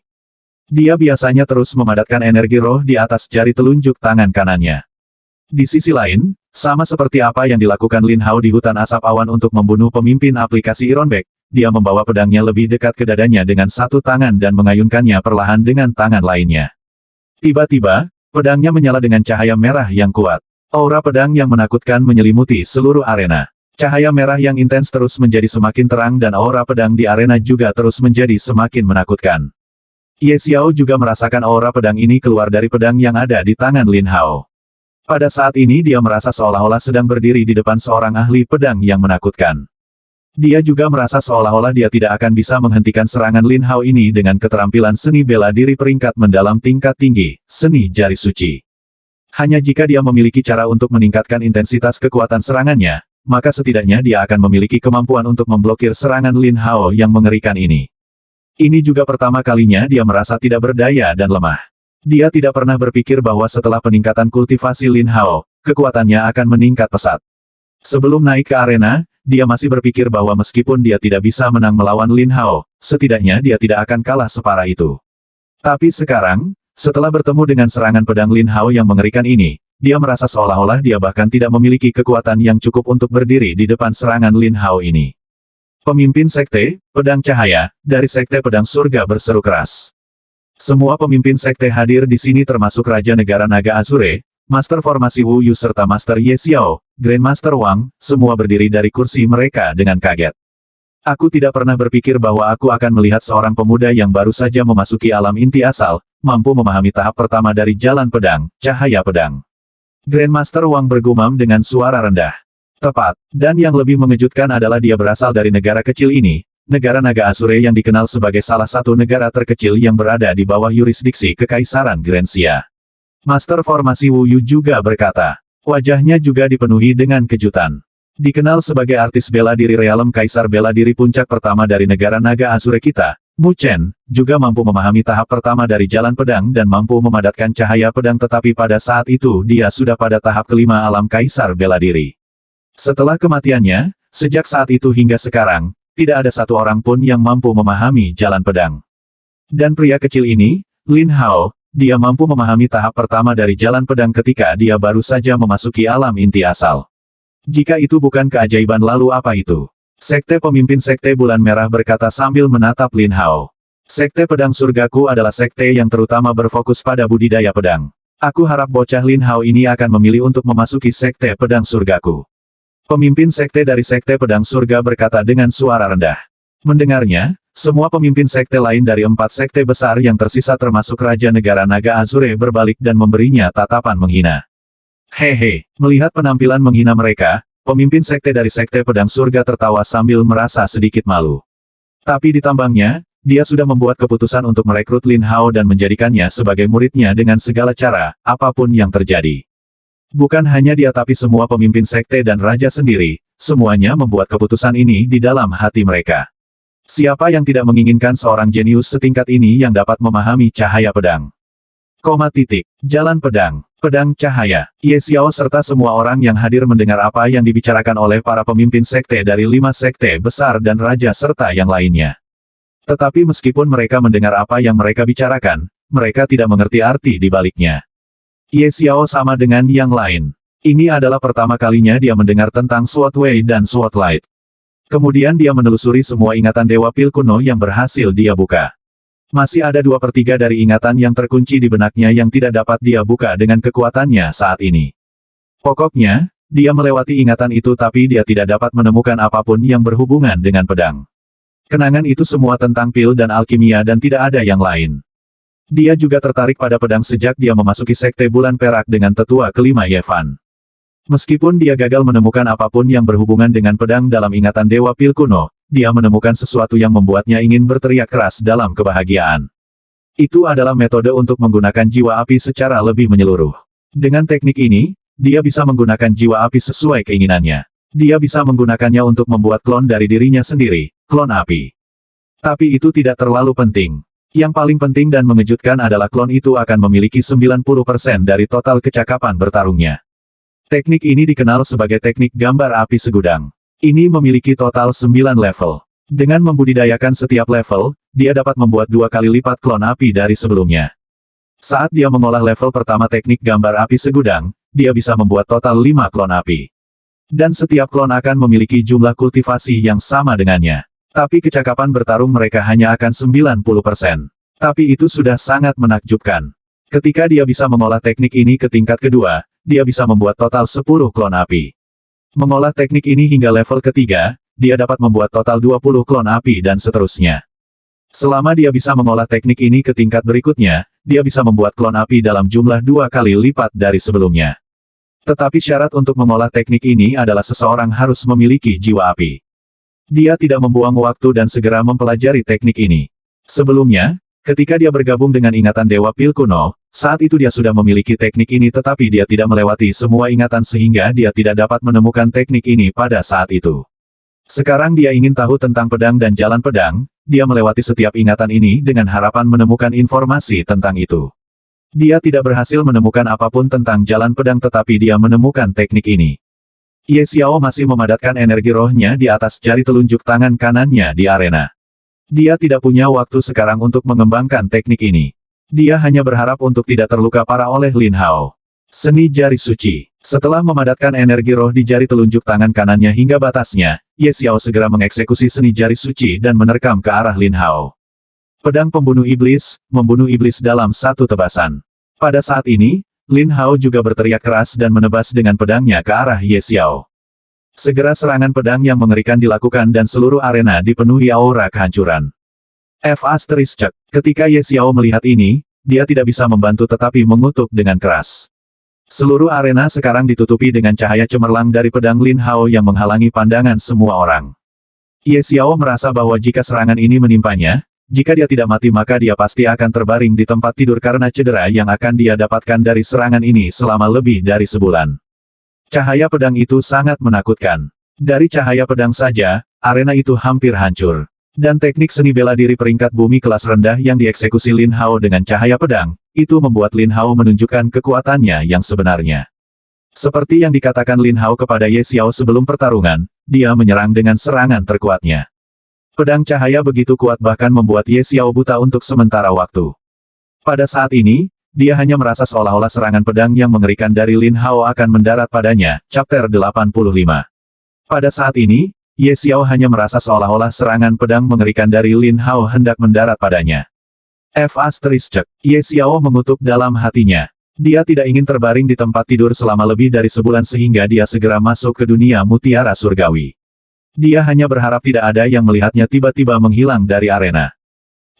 Dia biasanya terus memadatkan energi roh di atas jari telunjuk tangan kanannya. Di sisi lain, Sama seperti apa yang dilakukan Lin Hao di hutan asap awan untuk membunuh pemimpin aplikasi Ironback, dia membawa pedangnya lebih dekat ke dadanya dengan satu tangan dan mengayunkannya perlahan dengan tangan lainnya. Tiba-tiba, pedangnya menyala dengan cahaya merah yang kuat. Aura pedang yang menakutkan menyelimuti seluruh arena. Cahaya merah yang intens terus menjadi semakin terang dan aura pedang di arena juga terus menjadi semakin menakutkan. Ye Xiao juga merasakan aura pedang ini keluar dari pedang yang ada di tangan Lin Hao. Pada saat ini dia merasa seolah-olah sedang berdiri di depan seorang ahli pedang yang menakutkan. Dia juga merasa seolah-olah dia tidak akan bisa menghentikan serangan Lin Hao ini dengan keterampilan seni bela diri peringkat mendalam tingkat tinggi, seni jari suci. Hanya jika dia memiliki cara untuk meningkatkan intensitas kekuatan serangannya, maka setidaknya dia akan memiliki kemampuan untuk memblokir serangan Lin Hao yang mengerikan ini. Ini juga pertama kalinya dia merasa tidak berdaya dan lemah. Dia tidak pernah berpikir bahwa setelah peningkatan kultivasi Lin Hao, kekuatannya akan meningkat pesat. Sebelum naik ke arena, dia masih berpikir bahwa meskipun dia tidak bisa menang melawan Lin Hao, setidaknya dia tidak akan kalah separah itu. Tapi sekarang, setelah bertemu dengan serangan pedang Lin Hao yang mengerikan ini, dia merasa seolah-olah dia bahkan tidak memiliki kekuatan yang cukup untuk berdiri di depan serangan Lin Hao ini. Pemimpin Sekte, Pedang Cahaya, dari Sekte Pedang Surga berseru keras. Semua pemimpin sekte hadir di sini termasuk Raja Negara Naga Azure, Master Formasi Wu Yu serta Master Ye Xiao, Grandmaster Wang, semua berdiri dari kursi mereka dengan kaget. Aku tidak pernah berpikir bahwa aku akan melihat seorang pemuda yang baru saja memasuki alam inti asal, mampu memahami tahap pertama dari jalan pedang, cahaya pedang. Grandmaster Wang bergumam dengan suara rendah. Tepat, dan yang lebih mengejutkan adalah dia berasal dari negara kecil ini, negara Naga Azure yang dikenal sebagai salah satu negara terkecil yang berada di bawah yurisdiksi Kekaisaran Grensia. Master Formasi Wu Yu juga berkata. Wajahnya juga dipenuhi dengan kejutan. Dikenal sebagai artis bela diri realem Kaisar bela diri puncak pertama dari negara Naga Azure kita, Mu Chen, juga mampu memahami tahap pertama dari jalan pedang dan mampu memadatkan cahaya pedang tetapi pada saat itu dia sudah pada tahap kelima alam Kaisar bela diri. Setelah kematiannya, sejak saat itu hingga sekarang, tidak ada satu orang pun yang mampu memahami jalan pedang. Dan pria kecil ini, Lin Hao, dia mampu memahami tahap pertama dari jalan pedang ketika dia baru saja memasuki alam inti asal. Jika itu bukan keajaiban lalu apa itu? Sekte pemimpin Sekte Bulan Merah berkata sambil menatap Lin Hao. Sekte Pedang Surgaku adalah sekte yang terutama berfokus pada budidaya pedang. Aku harap bocah Lin Hao ini akan memilih untuk memasuki Sekte Pedang Surgaku. Pemimpin sekte dari Sekte Pedang Surga berkata dengan suara rendah. Mendengarnya, semua pemimpin sekte lain dari 4 sekte besar yang tersisa termasuk Raja Negara Naga Azure berbalik dan memberinya tatapan menghina. Hehe, melihat penampilan menghina mereka, pemimpin sekte dari Sekte Pedang Surga tertawa sambil merasa sedikit malu. Tapi ditambangnya, dia sudah membuat keputusan untuk merekrut Lin Hao dan menjadikannya sebagai muridnya dengan segala cara, apapun yang terjadi. Bukan hanya dia tapi semua pemimpin sekte dan raja sendiri, semuanya membuat keputusan ini di dalam hati mereka. Siapa yang tidak menginginkan seorang jenius setingkat ini yang dapat memahami cahaya pedang? Jalan pedang, pedang cahaya. Ye Xiao serta semua orang yang hadir mendengar apa yang dibicarakan oleh para pemimpin sekte dari 5 sekte besar dan raja serta yang lainnya. Tetapi meskipun mereka mendengar apa yang mereka bicarakan, mereka tidak mengerti arti di baliknya. Ye Xiao sama dengan yang lain. Ini adalah pertama kalinya dia mendengar tentang Sword Wei dan Sword Light. Kemudian dia menelusuri semua ingatan Dewa Pil kuno yang berhasil dia buka. Masih ada 2/3 dari ingatan yang terkunci di benaknya yang tidak dapat dia buka dengan kekuatannya saat ini. Pokoknya, dia melewati ingatan itu tapi dia tidak dapat menemukan apapun yang berhubungan dengan pedang. Kenangan itu semua tentang pil dan alkimia dan tidak ada yang lain. Dia juga tertarik pada pedang sejak dia memasuki Sekte Bulan Perak dengan tetua kelima Yevan. Meskipun dia gagal menemukan apapun yang berhubungan dengan pedang dalam ingatan Dewa Pil kuno, dia menemukan sesuatu yang membuatnya ingin berteriak keras dalam kebahagiaan. Itu adalah metode untuk menggunakan jiwa api secara lebih menyeluruh. Dengan teknik ini, dia bisa menggunakan jiwa api sesuai keinginannya. Dia bisa menggunakannya untuk membuat klon dari dirinya sendiri, klon api. Tapi itu tidak terlalu penting. Yang paling penting dan mengejutkan adalah klon itu akan memiliki 90% dari total kecakapan bertarungnya. Teknik ini dikenal sebagai teknik gambar api segudang. Ini memiliki total 9 level. Dengan membudidayakan setiap level, dia dapat membuat 2 kali lipat klon api dari sebelumnya. Saat dia mengolah level pertama teknik gambar api segudang, dia bisa membuat total 5 klon api. Dan setiap klon akan memiliki jumlah kultivasi yang sama dengannya. Tapi kecakapan bertarung mereka hanya akan 90%. Tapi itu sudah sangat menakjubkan. Ketika dia bisa mengolah teknik ini ke tingkat kedua, dia bisa membuat total 10 klon api. Mengolah teknik ini hingga level ketiga, dia dapat membuat total 20 klon api dan seterusnya. Selama dia bisa mengolah teknik ini ke tingkat berikutnya, dia bisa membuat klon api dalam jumlah 2 kali lipat dari sebelumnya. Tetapi syarat untuk mengolah teknik ini adalah seseorang harus memiliki jiwa api. Dia tidak membuang waktu dan segera mempelajari teknik ini. Sebelumnya, ketika dia bergabung dengan ingatan Dewa Pil kuno, saat itu dia sudah memiliki teknik ini tetapi dia tidak melewati semua ingatan sehingga dia tidak dapat menemukan teknik ini pada saat itu. Sekarang dia ingin tahu tentang pedang dan jalan pedang, dia melewati setiap ingatan ini dengan harapan menemukan informasi tentang itu. Dia tidak berhasil menemukan apapun tentang jalan pedang tetapi dia menemukan teknik ini. Ye Xiao masih memadatkan energi rohnya di atas jari telunjuk tangan kanannya di arena. Dia tidak punya waktu sekarang untuk mengembangkan teknik ini. Dia hanya berharap untuk tidak terluka parah oleh Lin Hao. Seni Jari Suci. Setelah memadatkan energi roh di jari telunjuk tangan kanannya hingga batasnya, Ye Xiao segera mengeksekusi seni jari suci dan menerkam ke arah Lin Hao. Pedang pembunuh iblis, membunuh iblis dalam satu tebasan. Pada saat ini, Lin Hao juga berteriak keras dan menebas dengan pedangnya ke arah Ye Xiao. Segera serangan pedang yang mengerikan dilakukan dan seluruh arena dipenuhi aura kehancuran. Ketika Ye Xiao melihat ini, dia tidak bisa membantu tetapi mengutuk dengan keras. Seluruh arena sekarang ditutupi dengan cahaya cemerlang dari pedang Lin Hao yang menghalangi pandangan semua orang. Ye Xiao merasa bahwa jika serangan ini menimpanya, jika dia tidak mati maka dia pasti akan terbaring di tempat tidur karena cedera yang akan dia dapatkan dari serangan ini selama lebih dari sebulan. Cahaya pedang itu sangat menakutkan. Dari cahaya pedang saja, arena itu hampir hancur. Dan teknik seni bela diri peringkat bumi kelas rendah yang dieksekusi Lin Hao dengan cahaya pedang, itu membuat Lin Hao menunjukkan kekuatannya yang sebenarnya. Seperti yang dikatakan Lin Hao kepada Ye Xiao sebelum pertarungan, dia menyerang dengan serangan terkuatnya. Pedang cahaya begitu kuat bahkan membuat Ye Xiao buta untuk sementara waktu. Pada saat ini, dia hanya merasa seolah-olah serangan pedang yang mengerikan dari Lin Hao akan mendarat padanya. Chapter 85. Pada saat ini, Ye Xiao hanya merasa seolah-olah serangan pedang mengerikan dari Lin Hao hendak mendarat padanya. Ye Xiao mengutuk dalam hatinya. Dia tidak ingin terbaring di tempat tidur selama lebih dari sebulan sehingga dia segera masuk ke dunia mutiara surgawi. Dia hanya berharap tidak ada yang melihatnya tiba-tiba menghilang dari arena.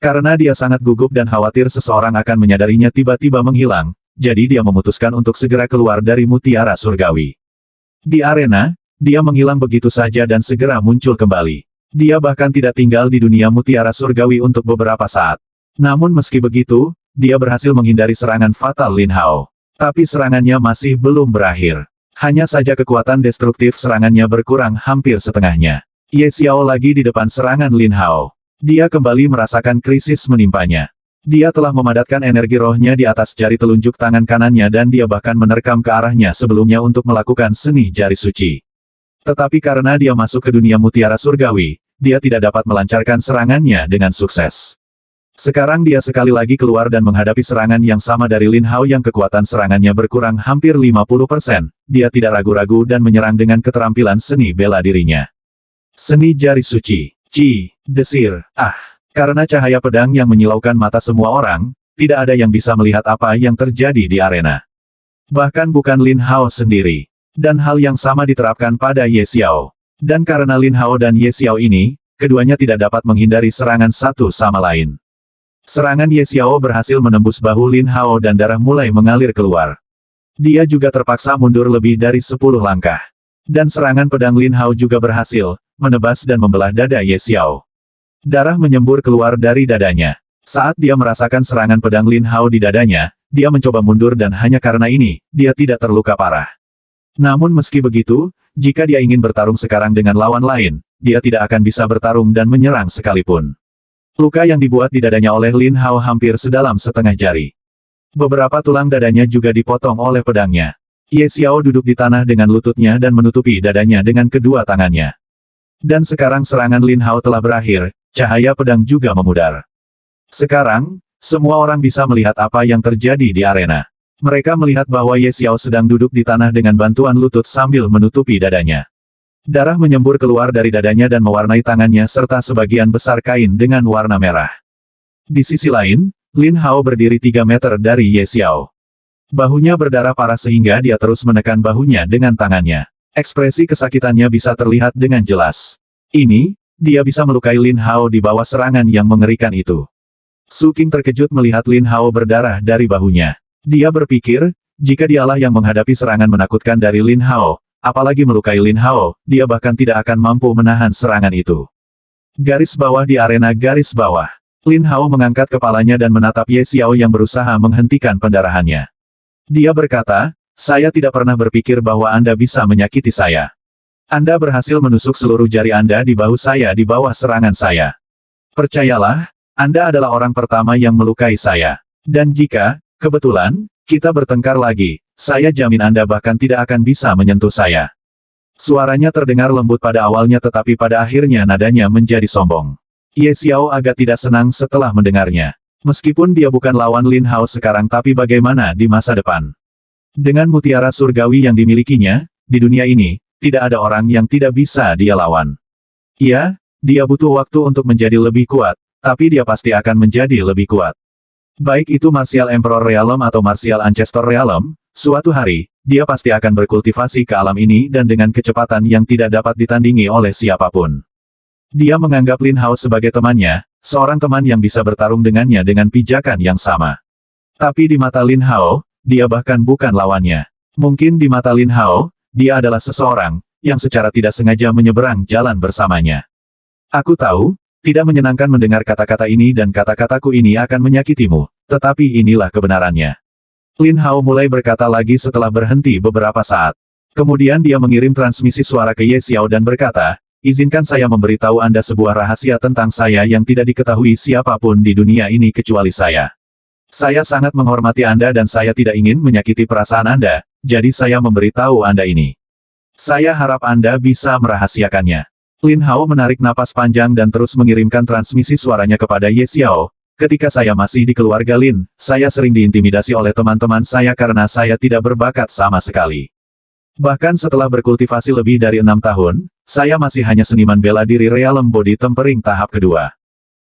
Karena dia sangat gugup dan khawatir seseorang akan menyadarinya tiba-tiba menghilang, jadi dia memutuskan untuk segera keluar dari mutiara surgawi. Di arena, dia menghilang begitu saja dan segera muncul kembali. Dia bahkan tidak tinggal di dunia mutiara surgawi untuk beberapa saat. Namun meski begitu, dia berhasil menghindari serangan fatal Lin Hao. Tapi serangannya masih belum berakhir. Hanya saja kekuatan destruktif serangannya berkurang hampir setengahnya. Ye Xiao lagi di depan serangan Lin Hao. Dia kembali merasakan krisis menimpanya. Dia telah memadatkan energi rohnya di atas jari telunjuk tangan kanannya dan dia bahkan menerkam ke arahnya sebelumnya untuk melakukan seni jari suci. Tetapi karena dia masuk ke dunia mutiara surgawi, dia tidak dapat melancarkan serangannya dengan sukses. Sekarang dia sekali lagi keluar dan menghadapi serangan yang sama dari Lin Hao yang kekuatan serangannya berkurang hampir 50%. Dia tidak ragu-ragu dan menyerang dengan keterampilan seni bela dirinya. Seni jari suci. Desir. Karena cahaya pedang yang menyilaukan mata semua orang, tidak ada yang bisa melihat apa yang terjadi di arena. Bahkan bukan Lin Hao sendiri. Dan hal yang sama diterapkan pada Ye Xiao. Dan karena Lin Hao dan Ye Xiao ini, keduanya tidak dapat menghindari serangan satu sama lain. Serangan Ye Xiao berhasil menembus bahu Lin Hao dan darah mulai mengalir keluar. Dia juga terpaksa mundur lebih dari 10 langkah. Dan serangan pedang Lin Hao juga berhasil, menebas dan membelah dada Ye Xiao. Darah menyembur keluar dari dadanya. Saat dia merasakan serangan pedang Lin Hao di dadanya, dia mencoba mundur dan hanya karena ini, dia tidak terluka parah. Namun meski begitu, jika dia ingin bertarung sekarang dengan lawan lain, dia tidak akan bisa bertarung dan menyerang sekalipun. Luka yang dibuat di dadanya oleh Lin Hao hampir sedalam setengah jari. Beberapa tulang dadanya juga dipotong oleh pedangnya. Ye Xiao duduk di tanah dengan lututnya dan menutupi dadanya dengan kedua tangannya. Dan sekarang serangan Lin Hao telah berakhir, cahaya pedang juga memudar. Sekarang, semua orang bisa melihat apa yang terjadi di arena. Mereka melihat bahwa Ye Xiao sedang duduk di tanah dengan bantuan lutut sambil menutupi dadanya. Darah menyembur keluar dari dadanya dan mewarnai tangannya serta sebagian besar kain dengan warna merah. Di sisi lain, Lin Hao berdiri 3 meter dari Ye Xiao. Bahunya berdarah parah sehingga dia terus menekan bahunya dengan tangannya. Ekspresi kesakitannya bisa terlihat dengan jelas. Ini, dia bisa melukai Lin Hao di bawah serangan yang mengerikan itu. Su Qing terkejut melihat Lin Hao berdarah dari bahunya. Dia berpikir, jika dialah yang menghadapi serangan menakutkan dari Lin Hao, apalagi melukai Lin Hao, dia bahkan tidak akan mampu menahan serangan itu. Garis bawah di arena garis bawah. Lin Hao mengangkat kepalanya dan menatap Ye Xiao yang berusaha menghentikan pendarahannya. Dia berkata, saya tidak pernah berpikir bahwa Anda bisa menyakiti saya. Anda berhasil menusuk seluruh jari Anda di bahu saya di bawah serangan saya. Percayalah, Anda adalah orang pertama yang melukai saya. Dan jika, kebetulan, kita bertengkar lagi, saya jamin Anda bahkan tidak akan bisa menyentuh saya. Suaranya terdengar lembut pada awalnya tetapi pada akhirnya nadanya menjadi sombong. Ye Xiao agak tidak senang setelah mendengarnya. Meskipun dia bukan lawan Lin Hao sekarang tapi bagaimana di masa depan. Dengan mutiara surgawi yang dimilikinya, di dunia ini, tidak ada orang yang tidak bisa dia lawan. Iya, dia butuh waktu untuk menjadi lebih kuat, tapi dia pasti akan menjadi lebih kuat. Baik itu Martial Emperor Realm atau Martial Ancestor Realm, suatu hari, dia pasti akan berkultivasi ke alam ini dan dengan kecepatan yang tidak dapat ditandingi oleh siapapun. Dia menganggap Lin Hao sebagai temannya, seorang teman yang bisa bertarung dengannya dengan pijakan yang sama. Tapi di mata Lin Hao, dia bahkan bukan lawannya. Mungkin di mata Lin Hao, dia adalah seseorang yang secara tidak sengaja menyeberang jalan bersamanya. Aku tahu, tidak menyenangkan mendengar kata-kata ini dan kata-kataku ini akan menyakitimu, tetapi inilah kebenarannya. Lin Hao mulai berkata lagi setelah berhenti beberapa saat. Kemudian dia mengirim transmisi suara ke Ye Xiao dan berkata, izinkan saya memberitahu Anda sebuah rahasia tentang saya yang tidak diketahui siapapun di dunia ini kecuali saya. Saya sangat menghormati Anda dan saya tidak ingin menyakiti perasaan Anda, jadi saya memberitahu Anda ini. Saya harap Anda bisa merahasiakannya. Lin Hao menarik napas panjang dan terus mengirimkan transmisi suaranya kepada Ye Xiao. Ketika saya masih di keluarga Lin, saya sering diintimidasi oleh teman-teman saya karena saya tidak berbakat sama sekali. Bahkan setelah berkultivasi lebih dari 6 tahun, saya masih hanya seniman bela diri Realm Body Tempering tahap kedua.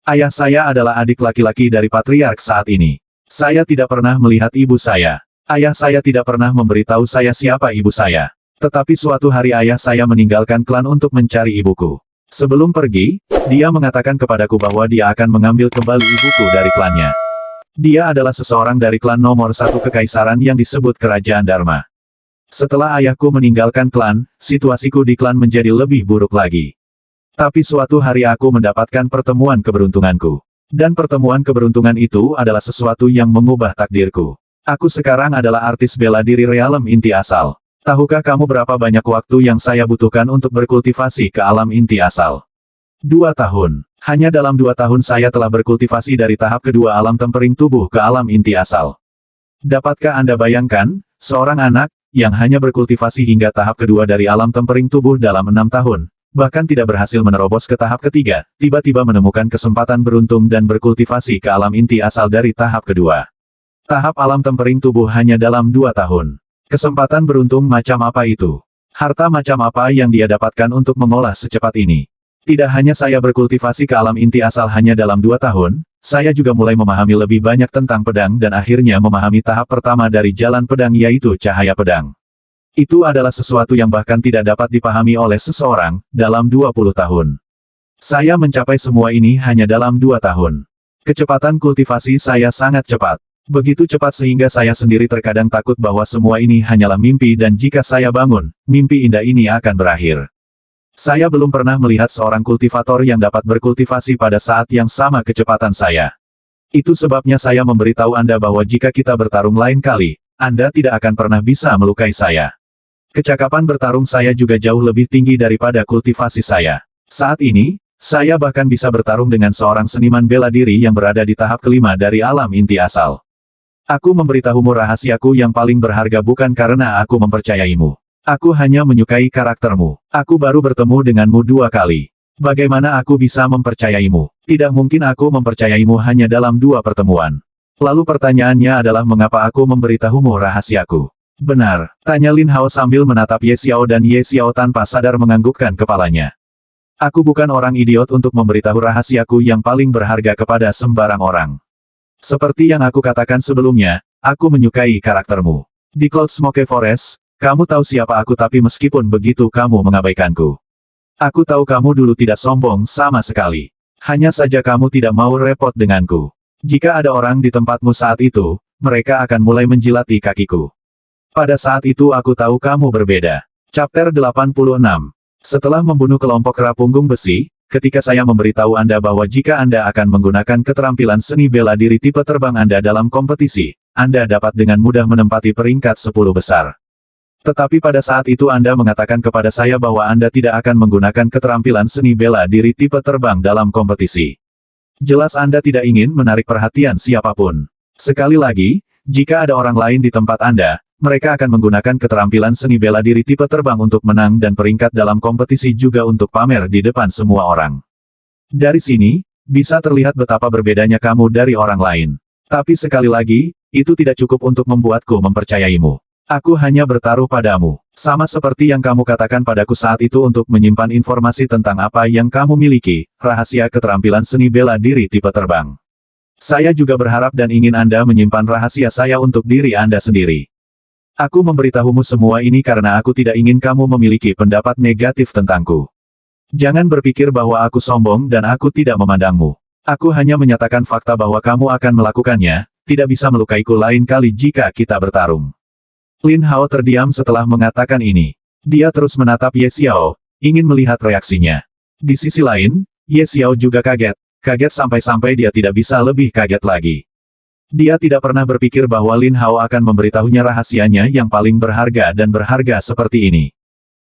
Ayah saya adalah adik laki-laki dari Patriark saat ini. Saya tidak pernah melihat ibu saya. Ayah saya tidak pernah memberitahu saya siapa ibu saya. Tetapi suatu hari ayah saya meninggalkan klan untuk mencari ibuku. Sebelum pergi, dia mengatakan kepadaku bahwa dia akan mengambil kembali ibuku dari klannya. Dia adalah seseorang dari klan nomor 1 kekaisaran yang disebut Kerajaan Dharma. Setelah ayahku meninggalkan klan, situasiku di klan menjadi lebih buruk lagi. Tapi suatu hari aku mendapatkan pertemuan keberuntunganku. Dan pertemuan keberuntungan itu adalah sesuatu yang mengubah takdirku. Aku sekarang adalah artis bela diri Realm Inti Asal. Tahukah kamu berapa banyak waktu yang saya butuhkan untuk berkultivasi ke alam inti asal? 2 tahun. Hanya dalam 2 tahun saya telah berkultivasi dari tahap kedua alam tempering tubuh ke alam inti asal. Dapatkah Anda bayangkan, seorang anak, yang hanya berkultivasi hingga tahap kedua dari alam tempering tubuh dalam 6 tahun, bahkan tidak berhasil menerobos ke tahap ketiga, tiba-tiba menemukan kesempatan beruntung dan berkultivasi ke alam inti asal dari tahap kedua. Tahap alam tempering tubuh hanya dalam 2 tahun. Kesempatan beruntung macam apa itu? Harta macam apa yang dia dapatkan untuk mengolah secepat ini? Tidak hanya saya berkultivasi ke alam inti asal hanya dalam 2 tahun, saya juga mulai memahami lebih banyak tentang pedang dan akhirnya memahami tahap pertama dari jalan pedang yaitu cahaya pedang. Itu adalah sesuatu yang bahkan tidak dapat dipahami oleh seseorang, dalam 20 tahun. Saya mencapai semua ini hanya dalam 2 tahun. Kecepatan kultivasi saya sangat cepat. Begitu cepat sehingga saya sendiri terkadang takut bahwa semua ini hanyalah mimpi dan jika saya bangun, mimpi indah ini akan berakhir. Saya belum pernah melihat seorang kultivator yang dapat berkultivasi pada saat yang sama kecepatan saya. Itu sebabnya saya memberitahu Anda bahwa jika kita bertarung lain kali, Anda tidak akan pernah bisa melukai saya. Kecakapan bertarung saya juga jauh lebih tinggi daripada kultivasi saya. Saat ini, saya bahkan bisa bertarung dengan seorang seniman bela diri yang berada di tahap kelima dari alam inti asal. Aku memberitahumu rahasiaku yang paling berharga bukan karena aku mempercayaimu. Aku hanya menyukai karaktermu. Aku baru bertemu denganmu 2 kali. Bagaimana aku bisa mempercayaimu? Tidak mungkin aku mempercayaimu hanya dalam 2 pertemuan. Lalu pertanyaannya adalah mengapa aku memberitahumu rahasiaku? Benar, tanya Lin Hao sambil menatap Ye Xiao dan Ye Xiao tanpa sadar menganggukkan kepalanya. Aku bukan orang idiot untuk memberitahu rahasiaku yang paling berharga kepada sembarang orang. Seperti yang aku katakan sebelumnya, aku menyukai karaktermu. Di Cloud Smoke Forest, kamu tahu siapa aku tapi meskipun begitu kamu mengabaikanku. Aku tahu kamu dulu tidak sombong sama sekali. Hanya saja kamu tidak mau repot denganku. Jika ada orang di tempatmu saat itu, mereka akan mulai menjilati kakiku. Pada saat itu aku tahu kamu berbeda. Chapter 86. Setelah membunuh kelompok kera punggung besi, ketika saya memberitahu Anda bahwa jika Anda akan menggunakan keterampilan seni bela diri tipe terbang Anda dalam kompetisi, Anda dapat dengan mudah menempati peringkat 10 besar. Tetapi pada saat itu Anda mengatakan kepada saya bahwa Anda tidak akan menggunakan keterampilan seni bela diri tipe terbang dalam kompetisi. Jelas Anda tidak ingin menarik perhatian siapapun. Sekali lagi, jika ada orang lain di tempat Anda, mereka akan menggunakan keterampilan seni bela diri tipe terbang untuk menang dan peringkat dalam kompetisi juga untuk pamer di depan semua orang. Dari sini, bisa terlihat betapa berbedanya kamu dari orang lain. Tapi sekali lagi, itu tidak cukup untuk membuatku mempercayaimu. Aku hanya bertaruh padamu, sama seperti yang kamu katakan padaku saat itu untuk menyimpan informasi tentang apa yang kamu miliki, rahasia keterampilan seni bela diri tipe terbang. Saya juga berharap dan ingin Anda menyimpan rahasia saya untuk diri Anda sendiri. Aku memberitahumu semua ini karena aku tidak ingin kamu memiliki pendapat negatif tentangku. Jangan berpikir bahwa aku sombong dan aku tidak memandangmu. Aku hanya menyatakan fakta bahwa kamu akan melakukannya, tidak bisa melukaiku lain kali jika kita bertarung. Lin Hao terdiam setelah mengatakan ini. Dia terus menatap Ye Xiao, ingin melihat reaksinya. Di sisi lain, Ye Xiao juga kaget sampai-sampai dia tidak bisa lebih kaget lagi. Dia tidak pernah berpikir bahwa Lin Hao akan memberitahunya rahasianya yang paling berharga dan berharga seperti ini.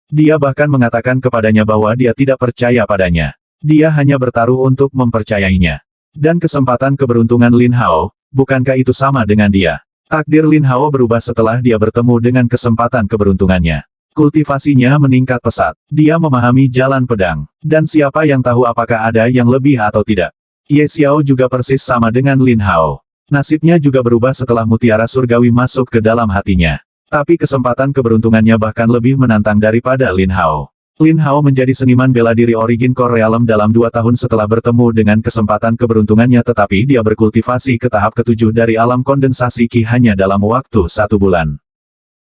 Dia bahkan mengatakan kepadanya bahwa dia tidak percaya padanya. Dia hanya bertaruh untuk mempercayainya. Dan kesempatan keberuntungan Lin Hao, bukankah itu sama dengan dia? Takdir Lin Hao berubah setelah dia bertemu dengan kesempatan keberuntungannya. Kultivasinya meningkat pesat. Dia memahami jalan pedang. Dan siapa yang tahu apakah ada yang lebih atau tidak. Ye Xiao juga persis sama dengan Lin Hao. Nasibnya juga berubah setelah mutiara surgawi masuk ke dalam hatinya. Tapi kesempatan keberuntungannya bahkan lebih menantang daripada Lin Hao. Lin Hao menjadi seniman bela diri Origin Core Realm dalam 2 tahun setelah bertemu dengan kesempatan keberuntungannya tetapi dia berkultivasi ke tahap ke-7 dari alam kondensasi Qi hanya dalam waktu 1 bulan.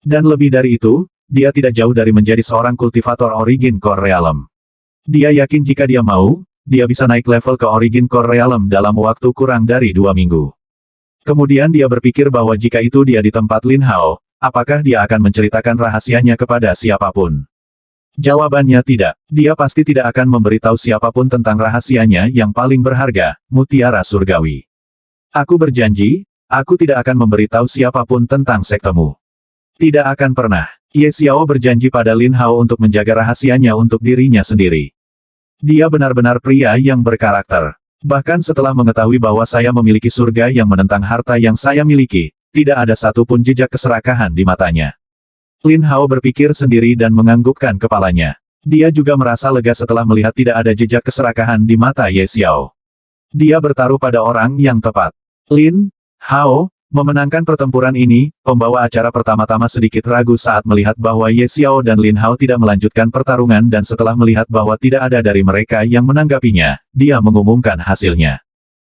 Dan lebih dari itu, dia tidak jauh dari menjadi seorang kultivator Origin Core Realm. Dia yakin jika dia mau, dia bisa naik level ke Origin Core Realm dalam waktu kurang dari 2 minggu. Kemudian dia berpikir bahwa jika itu dia di tempat Lin Hao, apakah dia akan menceritakan rahasianya kepada siapapun? Jawabannya tidak. Dia pasti tidak akan memberitahu siapapun tentang rahasianya yang paling berharga, mutiara surgawi. Aku berjanji, aku tidak akan memberitahu siapapun tentang sektemu. Tidak akan pernah. Ye Xiao berjanji pada Lin Hao untuk menjaga rahasianya untuk dirinya sendiri. Dia benar-benar pria yang berkarakter. Bahkan setelah mengetahui bahwa saya memiliki surga yang menentang harta yang saya miliki, tidak ada satupun jejak keserakahan di matanya. Lin Hao berpikir sendiri dan menganggukkan kepalanya. Dia juga merasa lega setelah melihat tidak ada jejak keserakahan di mata Ye Xiao. Dia bertaruh pada orang yang tepat. Lin Hao memenangkan pertempuran ini. Pembawa acara pertama-tama sedikit ragu saat melihat bahwa Ye Xiao dan Lin Hao tidak melanjutkan pertarungan dan setelah melihat bahwa tidak ada dari mereka yang menanggapinya, dia mengumumkan hasilnya.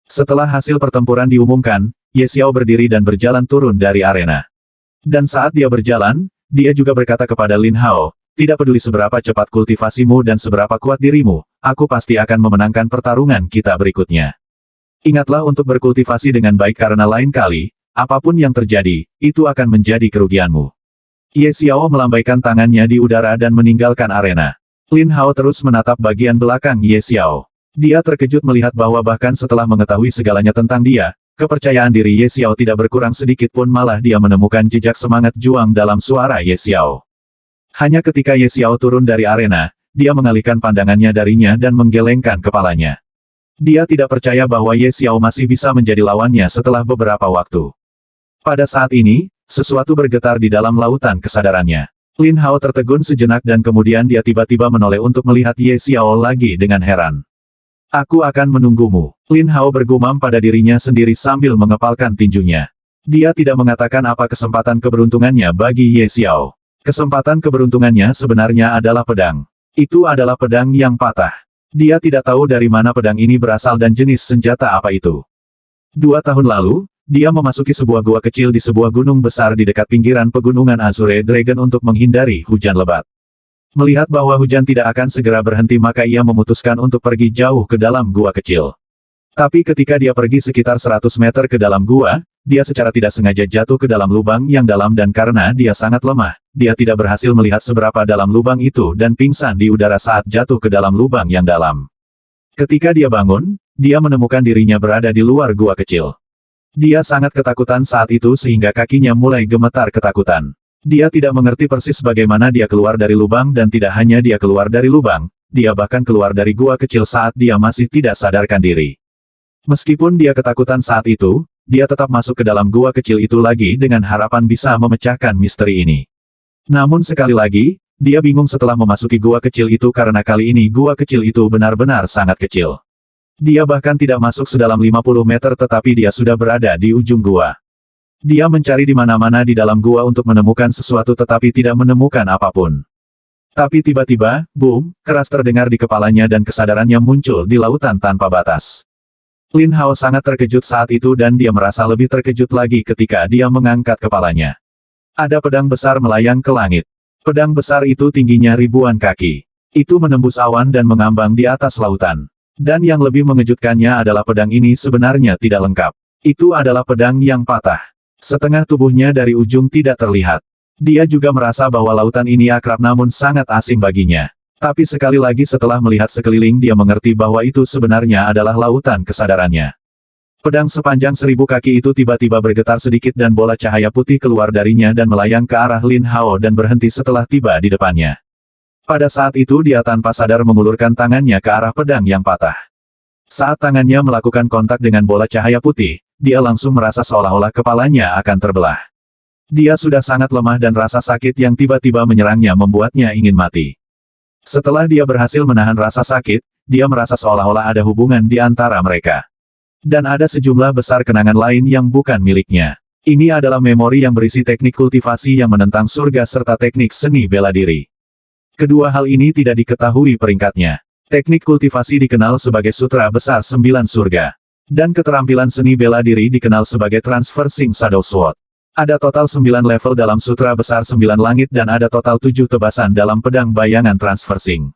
Setelah hasil pertempuran diumumkan, Ye Xiao berdiri dan berjalan turun dari arena. Dan saat dia berjalan, dia juga berkata kepada Lin Hao, tidak peduli seberapa cepat kultivasimu dan seberapa kuat dirimu, aku pasti akan memenangkan pertarungan kita berikutnya. Ingatlah untuk berkultivasi dengan baik karena lain kali, apapun yang terjadi, itu akan menjadi kerugianmu. Ye Xiao melambaikan tangannya di udara dan meninggalkan arena. Lin Hao terus menatap bagian belakang Ye Xiao. Dia terkejut melihat bahwa bahkan setelah mengetahui segalanya tentang dia, kepercayaan diri Ye Xiao tidak berkurang sedikit pun malah dia menemukan jejak semangat juang dalam suara Ye Xiao. Hanya ketika Ye Xiao turun dari arena, dia mengalihkan pandangannya darinya dan menggelengkan kepalanya. Dia tidak percaya bahwa Ye Xiao masih bisa menjadi lawannya setelah beberapa waktu. Pada saat ini, sesuatu bergetar di dalam lautan kesadarannya. Lin Hao tertegun sejenak dan kemudian dia tiba-tiba menoleh untuk melihat Ye Xiao lagi dengan heran. Aku akan menunggumu. Lin Hao bergumam pada dirinya sendiri sambil mengepalkan tinjunya. Dia tidak mengatakan apa kesempatan keberuntungannya bagi Ye Xiao. Kesempatan keberuntungannya sebenarnya adalah pedang. Itu adalah pedang yang patah. Dia tidak tahu dari mana pedang ini berasal dan jenis senjata apa itu. 2 tahun lalu, dia memasuki sebuah gua kecil di sebuah gunung besar di dekat pinggiran pegunungan Azure Dragon untuk menghindari hujan lebat. Melihat bahwa hujan tidak akan segera berhenti maka ia memutuskan untuk pergi jauh ke dalam gua kecil. Tapi ketika dia pergi sekitar 100 meter ke dalam gua, dia secara tidak sengaja jatuh ke dalam lubang yang dalam dan karena dia sangat lemah, dia tidak berhasil melihat seberapa dalam lubang itu dan pingsan di udara saat jatuh ke dalam lubang yang dalam. Ketika dia bangun, dia menemukan dirinya berada di luar gua kecil. Dia sangat ketakutan saat itu sehingga kakinya mulai gemetar ketakutan. Dia tidak mengerti persis bagaimana dia keluar dari lubang dan tidak hanya dia keluar dari lubang, dia bahkan keluar dari gua kecil saat dia masih tidak sadarkan diri. Meskipun dia ketakutan saat itu, dia tetap masuk ke dalam gua kecil itu lagi dengan harapan bisa memecahkan misteri ini. Namun sekali lagi, dia bingung setelah memasuki gua kecil itu karena kali ini gua kecil itu benar-benar sangat kecil. Dia bahkan tidak masuk sedalam 50 meter tetapi dia sudah berada di ujung gua. Dia mencari di mana-mana di dalam gua untuk menemukan sesuatu tetapi tidak menemukan apapun. Tapi tiba-tiba, boom, keras terdengar di kepalanya dan kesadarannya muncul di lautan tanpa batas. Lin Hao sangat terkejut saat itu dan dia merasa lebih terkejut lagi ketika dia mengangkat kepalanya. Ada pedang besar melayang ke langit. Pedang besar itu tingginya ribuan kaki. Itu menembus awan dan mengambang di atas lautan. Dan yang lebih mengejutkannya adalah pedang ini sebenarnya tidak lengkap. Itu adalah pedang yang patah. Setengah tubuhnya dari ujung tidak terlihat. Dia juga merasa bahwa lautan ini akrab namun sangat asing baginya. Tapi sekali lagi setelah melihat sekeliling dia mengerti bahwa itu sebenarnya adalah lautan kesadarannya. Pedang sepanjang 1000 kaki itu tiba-tiba bergetar sedikit dan bola cahaya putih keluar darinya dan melayang ke arah Lin Hao dan berhenti setelah tiba di depannya. Pada saat itu dia tanpa sadar mengulurkan tangannya ke arah pedang yang patah. Saat tangannya melakukan kontak dengan bola cahaya putih, dia langsung merasa seolah-olah kepalanya akan terbelah. Dia sudah sangat lemah dan rasa sakit yang tiba-tiba menyerangnya membuatnya ingin mati. Setelah dia berhasil menahan rasa sakit, dia merasa seolah-olah ada hubungan di antara mereka. Dan ada sejumlah besar kenangan lain yang bukan miliknya. Ini adalah memori yang berisi teknik kultivasi yang menentang surga serta teknik seni bela diri. Kedua hal ini tidak diketahui peringkatnya. Teknik kultivasi dikenal sebagai Sutra Besar 9 Surga. Dan keterampilan seni bela diri dikenal sebagai Transversing Shadow Sword. Ada total 9 level dalam Sutra Besar 9 Langit dan ada total 7 tebasan dalam pedang bayangan Transversing.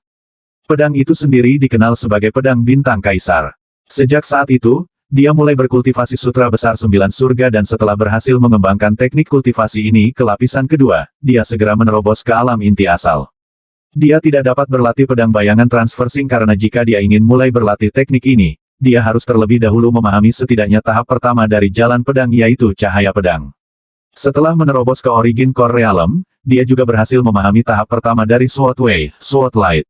Pedang itu sendiri dikenal sebagai pedang bintang kaisar. Sejak saat itu, dia mulai berkultivasi Sutra Besar 9 Surga dan setelah berhasil mengembangkan teknik kultivasi ini ke lapisan kedua, dia segera menerobos ke alam inti asal. Dia tidak dapat berlatih pedang bayangan Transversing karena jika dia ingin mulai berlatih teknik ini, dia harus terlebih dahulu memahami setidaknya tahap pertama dari jalan pedang yaitu cahaya pedang. Setelah menerobos ke Origin Core Realm, dia juga berhasil memahami tahap pertama dari Sword Way, Sword Light.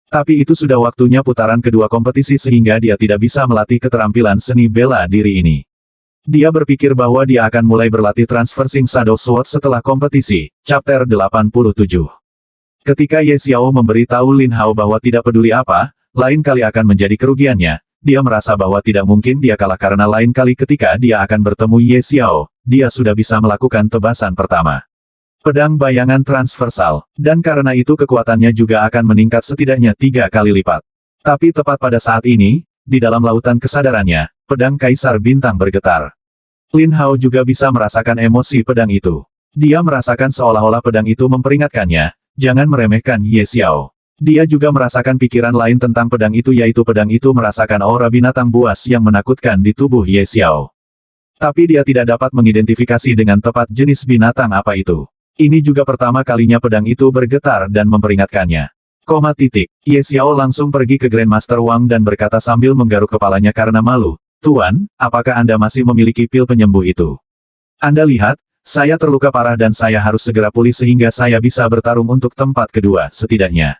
Tapi itu sudah waktunya putaran kedua kompetisi sehingga dia tidak bisa melatih keterampilan seni bela diri ini. Dia berpikir bahwa dia akan mulai berlatih Transversing Shadow Sword setelah kompetisi, Chapter 87. Ketika Ye Xiao memberitahu Lin Hao bahwa tidak peduli apa, lain kali akan menjadi kerugiannya, dia merasa bahwa tidak mungkin dia kalah karena lain kali ketika dia akan bertemu Ye Xiao, dia sudah bisa melakukan tebasan pertama. Pedang bayangan transversal, dan karena itu kekuatannya juga akan meningkat setidaknya 3 kali lipat. Tapi tepat pada saat ini, di dalam lautan kesadarannya, pedang Kaisar Bintang bergetar. Lin Hao juga bisa merasakan emosi pedang itu. Dia merasakan seolah-olah pedang itu memperingatkannya, jangan meremehkan Ye Xiao. Dia juga merasakan pikiran lain tentang pedang itu yaitu pedang itu merasakan aura binatang buas yang menakutkan di tubuh Ye Xiao. Tapi dia tidak dapat mengidentifikasi dengan tepat jenis binatang apa itu. Ini juga pertama kalinya pedang itu bergetar dan memperingatkannya. Ye Xiao langsung pergi ke Grandmaster Wang dan berkata sambil menggaruk kepalanya karena malu, "Tuan, apakah Anda masih memiliki pil penyembuh itu? Anda lihat, saya terluka parah dan saya harus segera pulih sehingga saya bisa bertarung untuk tempat kedua setidaknya."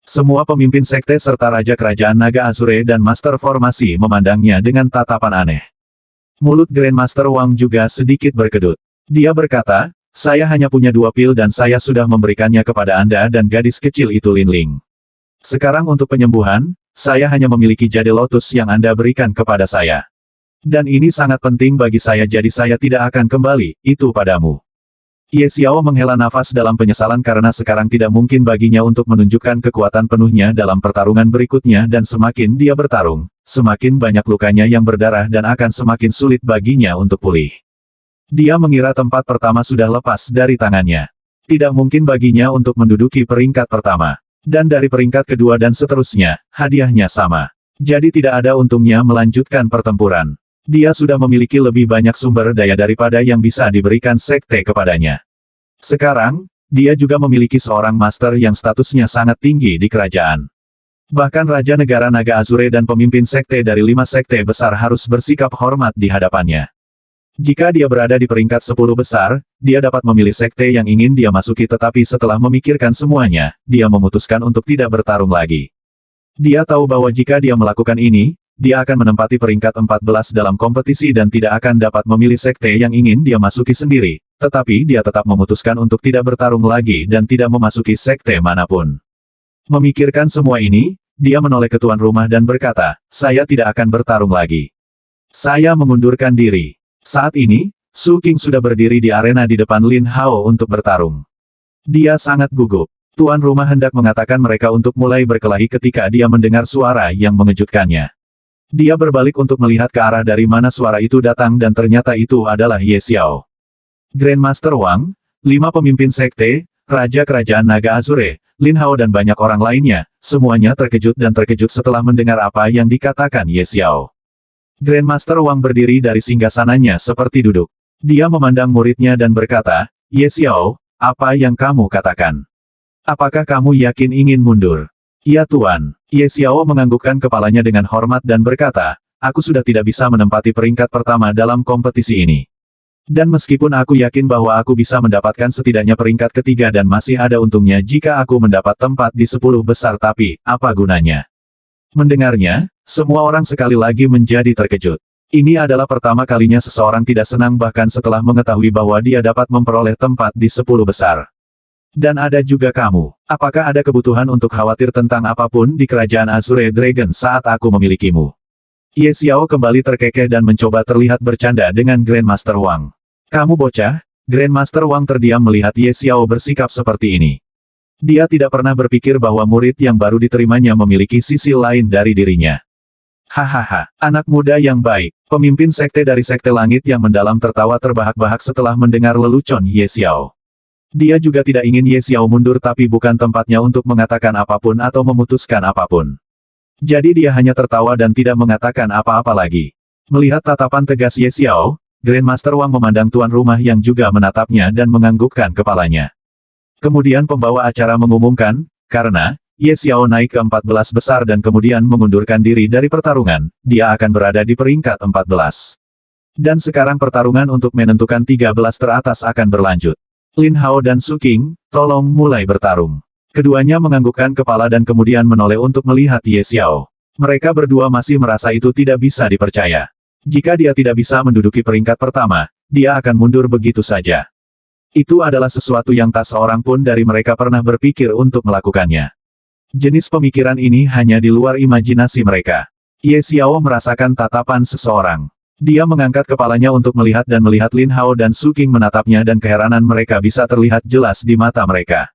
Semua pemimpin sekte serta Raja Kerajaan Naga Azure dan Master Formasi memandangnya dengan tatapan aneh. Mulut Grandmaster Wang juga sedikit berkedut. Dia berkata, "Saya hanya punya 2 pil dan saya sudah memberikannya kepada Anda dan gadis kecil itu Lin Ling. Sekarang untuk penyembuhan, saya hanya memiliki jade lotus yang Anda berikan kepada saya. Dan ini sangat penting bagi saya jadi saya tidak akan kembali, itu padamu. Ye Xiao menghela nafas dalam penyesalan karena sekarang tidak mungkin baginya untuk menunjukkan kekuatan penuhnya dalam pertarungan berikutnya dan semakin dia bertarung, semakin banyak lukanya yang berdarah dan akan semakin sulit baginya untuk pulih. Dia mengira tempat pertama sudah lepas dari tangannya. Tidak mungkin baginya untuk menduduki peringkat pertama. Dan dari peringkat kedua dan seterusnya, hadiahnya sama. Jadi tidak ada untungnya melanjutkan pertempuran. Dia sudah memiliki lebih banyak sumber daya daripada yang bisa diberikan sekte kepadanya. Sekarang, dia juga memiliki seorang master yang statusnya sangat tinggi di kerajaan. Bahkan Raja Negara Naga Azure dan pemimpin sekte dari 5 sekte besar harus bersikap hormat di hadapannya. Jika dia berada di peringkat 10 besar, dia dapat memilih sekte yang ingin dia masuki tetapi setelah memikirkan semuanya, dia memutuskan untuk tidak bertarung lagi. Dia tahu bahwa jika dia melakukan ini, dia akan menempati peringkat 14 dalam kompetisi dan tidak akan dapat memilih sekte yang ingin dia masuki sendiri, tetapi dia tetap memutuskan untuk tidak bertarung lagi dan tidak memasuki sekte manapun. Memikirkan semua ini, dia menoleh ke tuan rumah dan berkata, saya tidak akan bertarung lagi. Saya mengundurkan diri. Saat ini, Su King sudah berdiri di arena di depan Lin Hao untuk bertarung. Dia sangat gugup. Tuan rumah hendak mengatakan mereka untuk mulai berkelahi ketika dia mendengar suara yang mengejutkannya. Dia berbalik untuk melihat ke arah dari mana suara itu datang dan ternyata itu adalah Ye Xiao. Grandmaster Wang, 5 pemimpin sekte, Raja Kerajaan Naga Azure, Lin Hao dan banyak orang lainnya, semuanya terkejut setelah mendengar apa yang dikatakan Ye Xiao. Grandmaster Wang berdiri dari singgasananya seperti duduk. Dia memandang muridnya dan berkata, Ye Xiao, apa yang kamu katakan? Apakah kamu yakin ingin mundur? Ya Tuan. Ye Xiao menganggukkan kepalanya dengan hormat dan berkata, aku sudah tidak bisa menempati peringkat pertama dalam kompetisi ini. Dan meskipun aku yakin bahwa aku bisa mendapatkan setidaknya peringkat ketiga dan masih ada untungnya jika aku mendapat tempat di 10 besar tapi, apa gunanya? Mendengarnya, semua orang sekali lagi menjadi terkejut. Ini adalah pertama kalinya seseorang tidak senang bahkan setelah mengetahui bahwa dia dapat memperoleh tempat di 10 besar. Dan ada juga kamu. Apakah ada kebutuhan untuk khawatir tentang apapun di kerajaan Azure Dragon saat aku memilikimu? Ye Xiao kembali terkekeh dan mencoba terlihat bercanda dengan Grandmaster Wang. Kamu bocah? Grandmaster Wang terdiam melihat Ye Xiao bersikap seperti ini. Dia tidak pernah berpikir bahwa murid yang baru diterimanya memiliki sisi lain dari dirinya. Hahaha, anak muda yang baik. Pemimpin sekte dari sekte langit yang mendalam tertawa terbahak-bahak setelah mendengar lelucon Ye Xiao. Dia juga tidak ingin Ye Xiao mundur tapi bukan tempatnya untuk mengatakan apapun atau memutuskan apapun. Jadi dia hanya tertawa dan tidak mengatakan apa-apa lagi. Melihat tatapan tegas Ye Xiao, Grandmaster Wang memandang tuan rumah yang juga menatapnya dan menganggukkan kepalanya. Kemudian pembawa acara mengumumkan, karena Ye Xiao naik ke 14 besar dan kemudian mengundurkan diri dari pertarungan, dia akan berada di peringkat 14. Dan sekarang pertarungan untuk menentukan 13 teratas akan berlanjut. Lin Hao dan Su King, tolong mulai bertarung. Keduanya menganggukkan kepala dan kemudian menoleh untuk melihat Ye Xiao. Mereka berdua masih merasa itu tidak bisa dipercaya. Jika dia tidak bisa menduduki peringkat pertama, dia akan mundur begitu saja. Itu adalah sesuatu yang tak seorang pun dari mereka pernah berpikir untuk melakukannya. Jenis pemikiran ini hanya di luar imajinasi mereka. Ye Xiao merasakan tatapan seseorang. Dia mengangkat kepalanya untuk melihat Lin Hao dan Su King menatapnya dan keheranan mereka bisa terlihat jelas di mata mereka.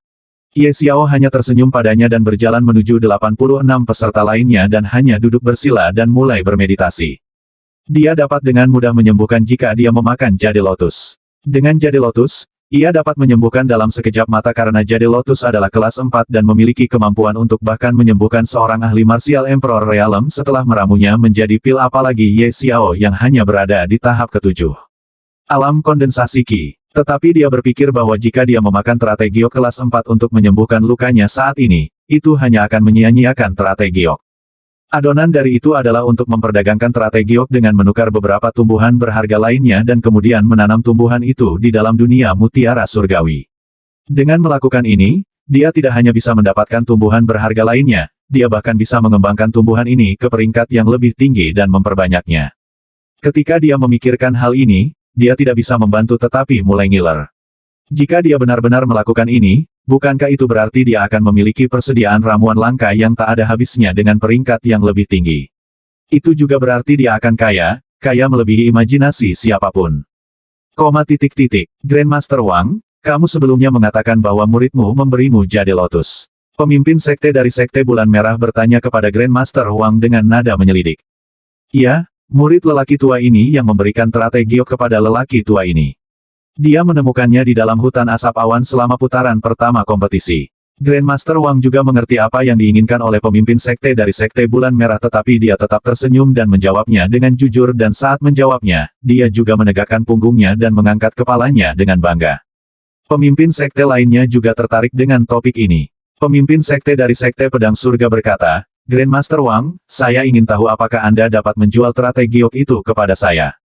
Ye Xiao hanya tersenyum padanya dan berjalan menuju 86 peserta lainnya dan hanya duduk bersila dan mulai bermeditasi. Dia dapat dengan mudah menyembuhkan jika dia memakan jade lotus. Dengan jade lotus, ia dapat menyembuhkan dalam sekejap mata karena jade lotus adalah kelas 4 dan memiliki kemampuan untuk bahkan menyembuhkan seorang ahli martial Emperor Realm setelah meramunya menjadi pil apalagi Ye Xiao yang hanya berada di tahap ke-7. Alam kondensasi Qi. Tetapi dia berpikir bahwa jika dia memakan teratai giok kelas 4 untuk menyembuhkan lukanya saat ini, itu hanya akan menyia-nyiakan teratai giok. Adonan dari itu adalah untuk memperdagangkan teratai giok dengan menukar beberapa tumbuhan berharga lainnya dan kemudian menanam tumbuhan itu di dalam dunia mutiara surgawi. Dengan melakukan ini, dia tidak hanya bisa mendapatkan tumbuhan berharga lainnya, dia bahkan bisa mengembangkan tumbuhan ini ke peringkat yang lebih tinggi dan memperbanyaknya. Ketika dia memikirkan hal ini, dia tidak bisa membantu tetapi mulai ngiler. Jika dia benar-benar melakukan ini, bukankah itu berarti dia akan memiliki persediaan ramuan langka yang tak ada habisnya dengan peringkat yang lebih tinggi? Itu juga berarti dia akan kaya melebihi imajinasi siapapun. Grandmaster Wang, kamu sebelumnya mengatakan bahwa muridmu memberimu jade lotus. Pemimpin sekte dari Sekte Bulan Merah bertanya kepada Grandmaster Wang dengan nada menyelidik. Iya, murid lelaki tua ini yang memberikan teratai giok kepada lelaki tua ini. Dia menemukannya di dalam hutan asap awan selama putaran pertama kompetisi. Grandmaster Wang juga mengerti apa yang diinginkan oleh pemimpin sekte dari Sekte Bulan Merah, tetapi dia tetap tersenyum dan menjawabnya dengan jujur, dan saat menjawabnya, dia juga menegakkan punggungnya dan mengangkat kepalanya dengan bangga. Pemimpin sekte lainnya juga tertarik dengan topik ini. Pemimpin sekte dari Sekte Pedang Surga berkata, Grandmaster Wang, saya ingin tahu apakah Anda dapat menjual teratai giok itu kepada saya.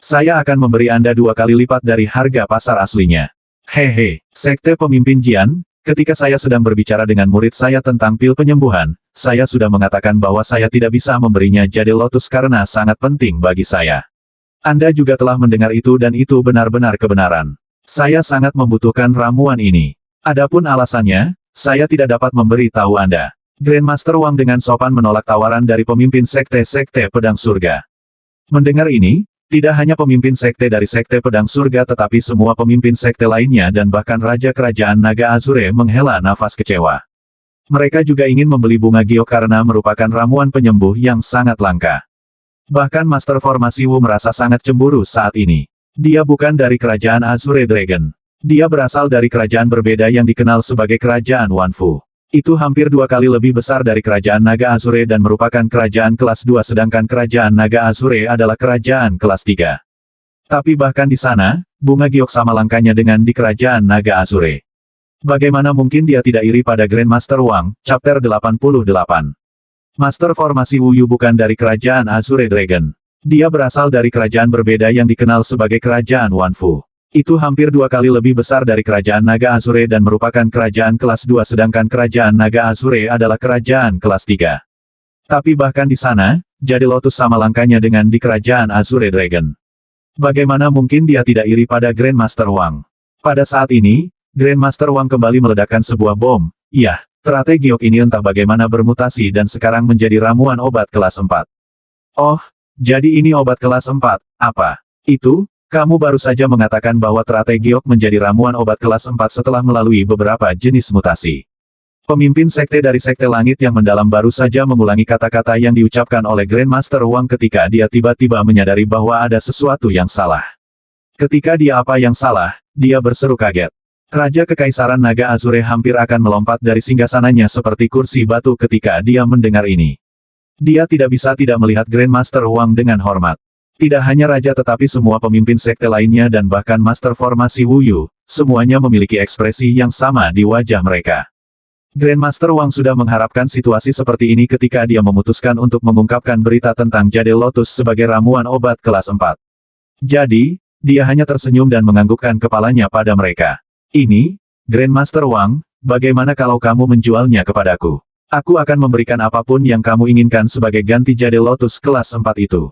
Saya akan memberi Anda 2 kali lipat dari harga pasar aslinya. Hehe, Sekte Pemimpin Jian, ketika saya sedang berbicara dengan murid saya tentang pil penyembuhan, saya sudah mengatakan bahwa saya tidak bisa memberinya jade lotus karena sangat penting bagi saya. Anda juga telah mendengar itu dan itu benar-benar kebenaran. Saya sangat membutuhkan ramuan ini. Adapun alasannya, saya tidak dapat memberi tahu Anda. Grandmaster Wang dengan sopan menolak tawaran dari pemimpin sekte Pedang Surga. Mendengar ini, tidak hanya pemimpin sekte dari Sekte Pedang Surga tetapi semua pemimpin sekte lainnya dan bahkan Raja Kerajaan Naga Azure menghela nafas kecewa. Mereka juga ingin membeli bunga giok karena merupakan ramuan penyembuh yang sangat langka. Bahkan Master Formasi Wu merasa sangat cemburu saat ini. Dia bukan dari Kerajaan Azure Dragon. Dia berasal dari kerajaan berbeda yang dikenal sebagai Kerajaan Wanfu. Itu hampir 2 kali lebih besar dari Kerajaan Naga Azure dan merupakan kerajaan kelas 2 sedangkan Kerajaan Naga Azure adalah kerajaan kelas 3. Tapi bahkan di sana, bunga giok sama langkanya dengan di Kerajaan Naga Azure. Bagaimana mungkin dia tidak iri pada Grandmaster Wang, Chapter 88. Master Formasi Wu Yu bukan dari Kerajaan Azure Dragon. Dia berasal dari kerajaan berbeda yang dikenal sebagai Kerajaan Wanfu. Itu hampir 2 kali lebih besar dari Kerajaan Naga Azure dan merupakan kerajaan kelas 2 sedangkan Kerajaan Naga Azure adalah kerajaan kelas 3. Tapi bahkan di sana, jade lotus sama langkanya dengan di Kerajaan Azure Dragon. Bagaimana mungkin dia tidak iri pada Grandmaster Wang? Pada saat ini, Grandmaster Wang kembali meledakkan sebuah bom. Iya, teratai giok ini entah bagaimana bermutasi dan sekarang menjadi ramuan obat kelas 4. Oh, jadi ini obat kelas 4, apa? Itu? Kamu baru saja mengatakan bahwa teratai giok menjadi ramuan obat kelas 4 setelah melalui beberapa jenis mutasi. Pemimpin sekte dari Sekte Langit yang mendalam baru saja mengulangi kata-kata yang diucapkan oleh Grandmaster Wang ketika dia tiba-tiba menyadari bahwa ada sesuatu yang salah. Ketika dia apa yang salah, dia berseru kaget. Raja Kekaisaran Naga Azure hampir akan melompat dari singgasananya seperti kursi batu ketika dia mendengar ini. Dia tidak bisa tidak melihat Grandmaster Wang dengan hormat. Tidak hanya raja tetapi semua pemimpin sekte lainnya dan bahkan Master Formasi Wu Yu, semuanya memiliki ekspresi yang sama di wajah mereka. Grandmaster Wang sudah mengharapkan situasi seperti ini ketika dia memutuskan untuk mengungkapkan berita tentang jade lotus sebagai ramuan obat kelas 4. Jadi, dia hanya tersenyum dan menganggukkan kepalanya pada mereka. Ini, Grandmaster Wang, bagaimana kalau kamu menjualnya kepadaku? Aku akan memberikan apapun yang kamu inginkan sebagai ganti jade lotus kelas 4 itu.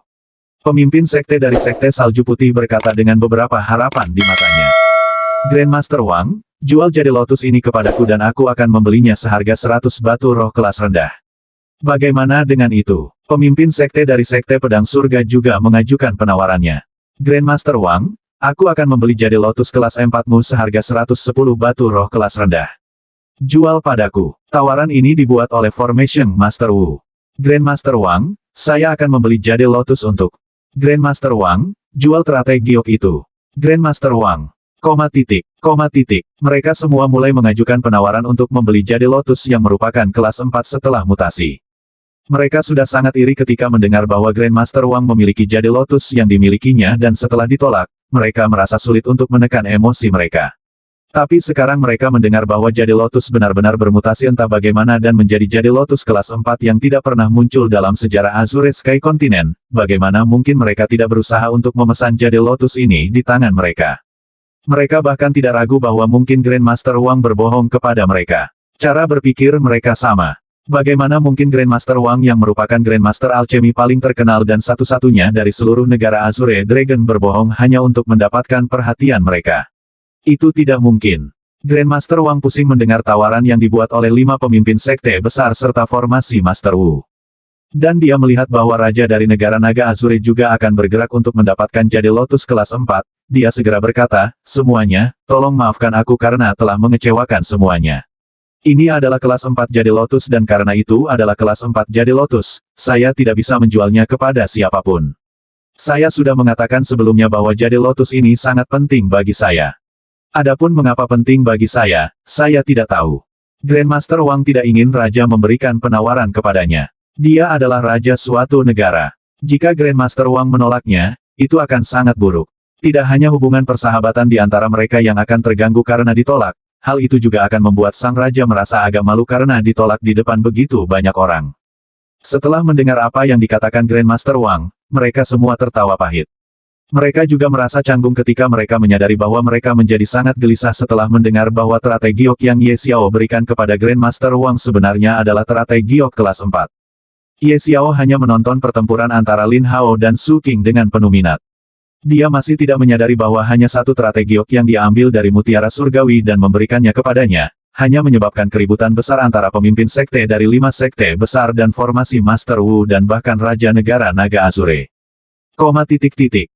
Pemimpin sekte dari Sekte Salju Putih berkata dengan beberapa harapan di matanya. Grandmaster Wang, jual jade lotus ini kepadaku dan aku akan membelinya seharga 100 batu roh kelas rendah. Bagaimana dengan itu? Pemimpin sekte dari Sekte Pedang Surga juga mengajukan penawarannya. Grandmaster Wang, aku akan membeli jade lotus kelas 4-mu seharga 110 batu roh kelas rendah. Jual padaku. Tawaran ini dibuat oleh Formation Master Wu. Grandmaster Wang, saya akan membeli jade lotus untuk Grandmaster Wang, jual teratai giok itu. Grandmaster Wang, Mereka semua mulai mengajukan penawaran untuk membeli jade lotus yang merupakan kelas 4 setelah mutasi. Mereka sudah sangat iri ketika mendengar bahwa Grandmaster Wang memiliki jade lotus yang dimilikinya dan setelah ditolak, mereka merasa sulit untuk menekan emosi mereka. Tapi sekarang mereka mendengar bahwa jade lotus benar-benar bermutasi entah bagaimana dan menjadi jade lotus kelas 4 yang tidak pernah muncul dalam sejarah Azure Sky Continent. Bagaimana mungkin mereka tidak berusaha untuk memesan jade lotus ini di tangan mereka? Mereka bahkan tidak ragu bahwa mungkin Grandmaster Wang berbohong kepada mereka. Cara berpikir mereka sama. Bagaimana mungkin Grandmaster Wang yang merupakan Grandmaster Alchemy paling terkenal dan satu-satunya dari seluruh negara Azure Dragon berbohong hanya untuk mendapatkan perhatian mereka? Itu tidak mungkin. Grandmaster Wang pusing mendengar tawaran yang dibuat oleh 5 pemimpin sekte besar serta formasi Master Wu. Dan dia melihat bahwa Raja dari negara Naga Azure juga akan bergerak untuk mendapatkan Jade Lotus kelas 4, dia segera berkata, semuanya, tolong maafkan aku karena telah mengecewakan semuanya. Ini adalah kelas 4 Jade Lotus dan karena itu adalah kelas 4 Jade Lotus, saya tidak bisa menjualnya kepada siapapun. Saya sudah mengatakan sebelumnya bahwa Jade Lotus ini sangat penting bagi saya. Adapun mengapa penting bagi saya tidak tahu. Grandmaster Wang tidak ingin Raja memberikan penawaran kepadanya. Dia adalah Raja suatu negara. Jika Grandmaster Wang menolaknya, itu akan sangat buruk. Tidak hanya hubungan persahabatan di antara mereka yang akan terganggu karena ditolak, hal itu juga akan membuat sang Raja merasa agak malu karena ditolak di depan begitu banyak orang. Setelah mendengar apa yang dikatakan Grandmaster Wang, mereka semua tertawa pahit. Mereka juga merasa canggung ketika mereka menyadari bahwa mereka menjadi sangat gelisah setelah mendengar bahwa teratai giok yang Ye Xiao berikan kepada Grandmaster Wang sebenarnya adalah teratai giok kelas 4. Ye Xiao hanya menonton pertempuran antara Lin Hao dan Su Qing dengan penuh minat. Dia masih tidak menyadari bahwa hanya satu teratai giok yang dia ambil dari Mutiara Surgawi dan memberikannya kepadanya, hanya menyebabkan keributan besar antara pemimpin sekte dari 5 sekte besar dan formasi Master Wu dan bahkan Raja Negara Naga Azure.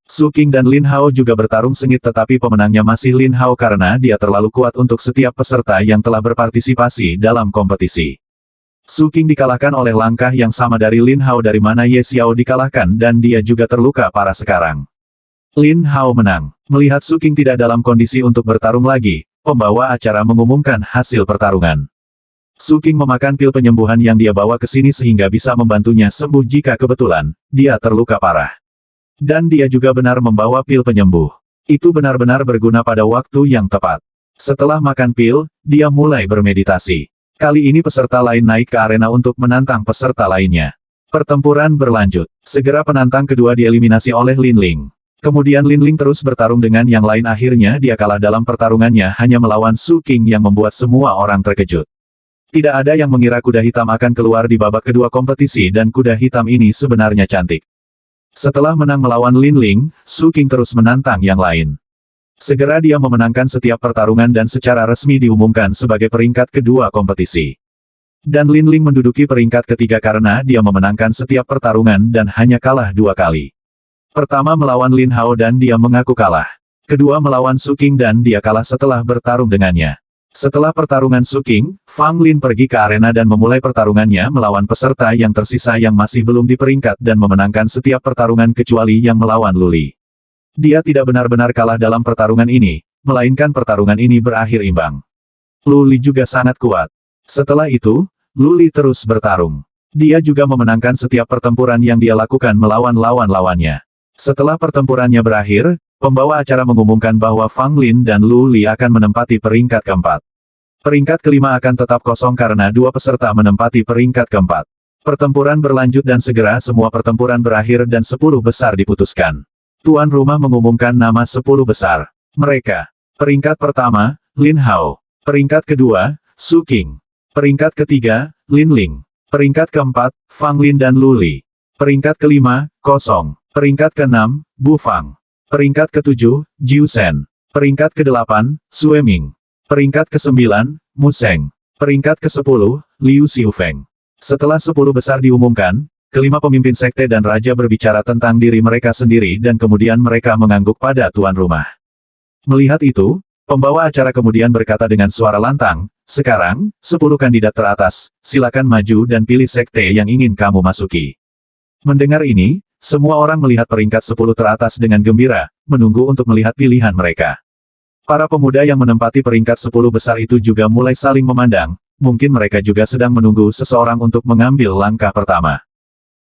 Su Qing dan Lin Hao juga bertarung sengit tetapi pemenangnya masih Lin Hao karena dia terlalu kuat untuk setiap peserta yang telah berpartisipasi dalam kompetisi. Su Qing dikalahkan oleh langkah yang sama dari Lin Hao dari mana Ye Xiao dikalahkan dan dia juga terluka parah sekarang. Lin Hao menang. Melihat Su Qing tidak dalam kondisi untuk bertarung lagi, pembawa acara mengumumkan hasil pertarungan. Su Qing memakan pil penyembuhan yang dia bawa ke sini sehingga bisa membantunya sembuh jika kebetulan dia terluka parah. Dan dia juga benar membawa pil penyembuh. Itu benar-benar berguna pada waktu yang tepat. Setelah makan pil, dia mulai bermeditasi. Kali ini peserta lain naik ke arena untuk menantang peserta lainnya. Pertempuran berlanjut. Segera penantang kedua dieliminasi oleh Lin Ling. Kemudian Lin Ling terus bertarung dengan yang lain akhirnya dia kalah dalam pertarungannya hanya melawan Su Qing yang membuat semua orang terkejut. Tidak ada yang mengira kuda hitam akan keluar di babak kedua kompetisi dan kuda hitam ini sebenarnya cantik. Setelah menang melawan Lin Ling, Su Qing terus menantang yang lain. Segera dia memenangkan setiap pertarungan dan secara resmi diumumkan sebagai peringkat kedua kompetisi. Dan Lin Ling menduduki peringkat ketiga karena dia memenangkan setiap pertarungan dan hanya kalah 2 kali. Pertama melawan Lin Hao dan dia mengaku kalah. Kedua melawan Su Qing dan dia kalah setelah bertarung dengannya. Setelah pertarungan Su Qing, Fang Lin pergi ke arena dan memulai pertarungannya melawan peserta yang tersisa yang masih belum di peringkat dan memenangkan setiap pertarungan kecuali yang melawan Luli. Dia tidak benar-benar kalah dalam pertarungan ini, melainkan pertarungan ini berakhir imbang. Luli juga sangat kuat. Setelah itu, Luli terus bertarung. Dia juga memenangkan setiap pertempuran yang dia lakukan melawan lawan-lawannya. Setelah pertempurannya berakhir, pembawa acara mengumumkan bahwa Fang Lin dan Lu Li akan menempati peringkat keempat. Peringkat kelima akan tetap kosong karena 2 peserta menempati peringkat keempat. Pertempuran berlanjut dan segera semua pertempuran berakhir dan 10 besar diputuskan. Tuan rumah mengumumkan nama 10 besar. Mereka. Peringkat pertama, Lin Hao. Peringkat kedua, Su Qing. Peringkat ketiga, Lin Ling. Peringkat keempat, Fang Lin dan Lu Li. Peringkat kelima, kosong. Peringkat ke-6, Bu Fang. Peringkat ke-7, Jiu Shen. Peringkat ke-8, Sue Ming. Peringkat ke-9, Mu Seng. Peringkat ke-10, Liu Xiufeng. Setelah 10 besar diumumkan, kelima pemimpin sekte dan raja berbicara tentang diri mereka sendiri dan kemudian mereka mengangguk pada tuan rumah. Melihat itu, pembawa acara kemudian berkata dengan suara lantang, sekarang, 10 kandidat teratas, silakan maju dan pilih sekte yang ingin kamu masuki. Mendengar ini, semua orang melihat peringkat 10 teratas dengan gembira, menunggu untuk melihat pilihan mereka. Para pemuda yang menempati peringkat 10 besar itu juga mulai saling memandang, mungkin mereka juga sedang menunggu seseorang untuk mengambil langkah pertama.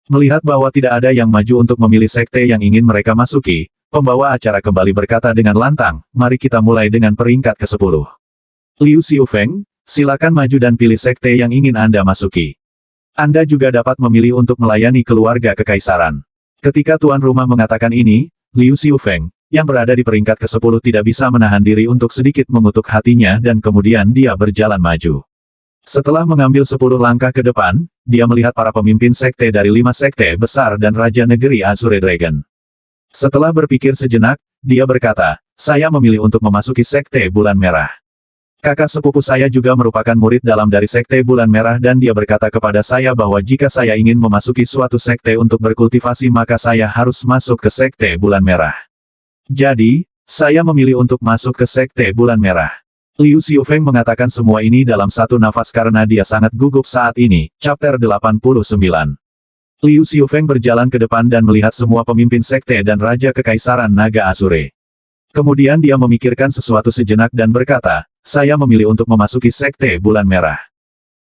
Melihat bahwa tidak ada yang maju untuk memilih sekte yang ingin mereka masuki, pembawa acara kembali berkata dengan lantang, mari kita mulai dengan peringkat ke-10. Liu Xiufeng, silakan maju dan pilih sekte yang ingin Anda masuki. Anda juga dapat memilih untuk melayani keluarga kekaisaran. Ketika tuan rumah mengatakan ini, Liu Xiufeng, yang berada di peringkat ke-10 tidak bisa menahan diri untuk sedikit mengutuk hatinya dan kemudian dia berjalan maju. Setelah mengambil 10 langkah ke depan, dia melihat para pemimpin sekte dari 5 sekte besar dan Raja Negeri Azure Dragon. Setelah berpikir sejenak, dia berkata, saya memilih untuk memasuki sekte Bulan Merah. Kakak sepupu saya juga merupakan murid dalam dari Sekte Bulan Merah dan dia berkata kepada saya bahwa jika saya ingin memasuki suatu sekte untuk berkultivasi maka saya harus masuk ke Sekte Bulan Merah. Jadi, saya memilih untuk masuk ke Sekte Bulan Merah. Liu Xiufeng mengatakan semua ini dalam satu nafas karena dia sangat gugup saat ini. Chapter 89. Liu Xiufeng berjalan ke depan dan melihat semua pemimpin sekte dan Raja Kekaisaran Naga Azure. Kemudian dia memikirkan sesuatu sejenak dan berkata, saya memilih untuk memasuki Sekte Bulan Merah.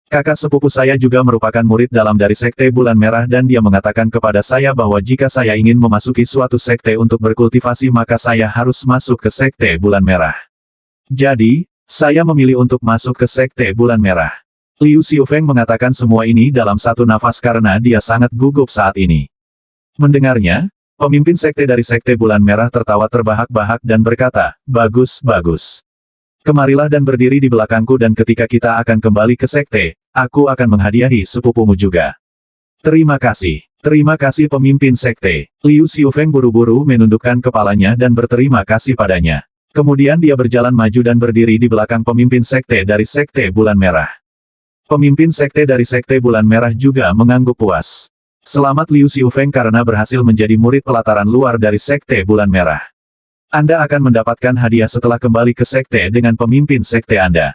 Kakak sepupu saya juga merupakan murid dalam dari Sekte Bulan Merah dan dia mengatakan kepada saya bahwa jika saya ingin memasuki suatu sekte untuk berkultivasi maka saya harus masuk ke Sekte Bulan Merah. Jadi, saya memilih untuk masuk ke Sekte Bulan Merah. Liu Xiufeng mengatakan semua ini dalam satu nafas karena dia sangat gugup saat ini. Mendengarnya, pemimpin sekte dari Sekte Bulan Merah tertawa terbahak-bahak dan berkata, bagus, bagus. Kemarilah dan berdiri di belakangku dan ketika kita akan kembali ke sekte, aku akan menghadiahi sepupumu juga. Terima kasih pemimpin sekte. Liu Xiufeng buru-buru menundukkan kepalanya dan berterima kasih padanya. Kemudian dia berjalan maju dan berdiri di belakang pemimpin sekte dari Sekte Bulan Merah. Pemimpin sekte dari Sekte Bulan Merah juga mengangguk puas. Selamat Liu Xiufeng karena berhasil menjadi murid pelataran luar dari Sekte Bulan Merah. Anda akan mendapatkan hadiah setelah kembali ke sekte dengan pemimpin sekte Anda.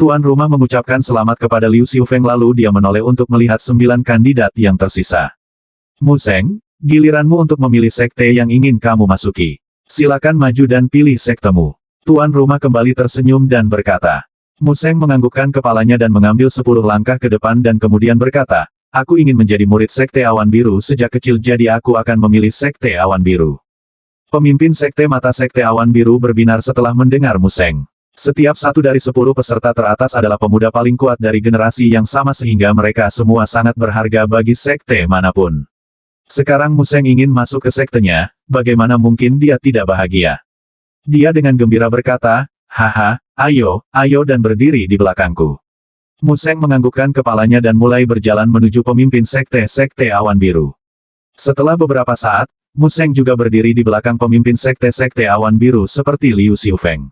Tuan rumah mengucapkan selamat kepada Liu Xiufeng lalu dia menoleh untuk melihat 9 kandidat yang tersisa. Museng, giliranmu untuk memilih sekte yang ingin kamu masuki. Silakan maju dan pilih sektemu. Tuan rumah kembali tersenyum dan berkata. Museng menganggukkan kepalanya dan mengambil 10 langkah ke depan dan kemudian berkata, aku ingin menjadi murid Sekte Awan Biru sejak kecil jadi aku akan memilih Sekte Awan Biru. Pemimpin sekte mata Sekte Awan Biru berbinar setelah mendengar Museng. Setiap satu dari 10 peserta teratas adalah pemuda paling kuat dari generasi yang sama sehingga mereka semua sangat berharga bagi sekte manapun. Sekarang Museng ingin masuk ke sektenya, bagaimana mungkin dia tidak bahagia? Dia dengan gembira berkata, haha, ayo dan berdiri di belakangku. Museng menganggukkan kepalanya dan mulai berjalan menuju pemimpin sekte Awan Biru. Setelah beberapa saat, Museng juga berdiri di belakang pemimpin sekte Awan Biru seperti Liu Xiufeng.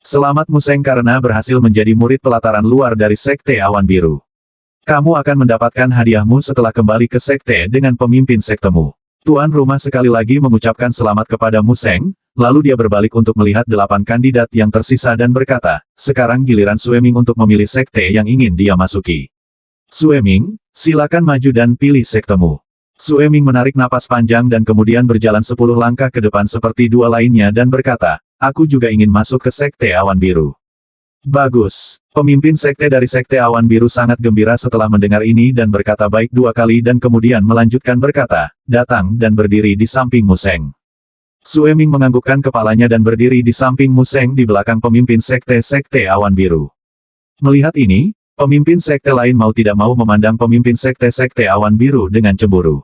Selamat Museng karena berhasil menjadi murid pelataran luar dari Sekte Awan Biru. Kamu akan mendapatkan hadiahmu setelah kembali ke sekte dengan pemimpin sektemu. Tuan rumah sekali lagi mengucapkan selamat kepada Museng, lalu dia berbalik untuk melihat 8 kandidat yang tersisa dan berkata, sekarang giliran Sueming untuk memilih sekte yang ingin dia masuki. Sueming, silakan maju dan pilih sektemu. Sueming menarik napas panjang dan kemudian berjalan 10 langkah ke depan seperti 2 lainnya dan berkata, aku juga ingin masuk ke Sekte Awan Biru. Bagus. Pemimpin sekte dari Sekte Awan Biru sangat gembira setelah mendengar ini dan berkata baik 2 kali dan kemudian melanjutkan berkata, datang dan berdiri di samping Museng. Sueming menganggukkan kepalanya dan berdiri di samping Museng di belakang pemimpin Sekte Awan Biru. Melihat ini, pemimpin sekte lain mau tidak mau memandang pemimpin Sekte Awan Biru dengan cemburu.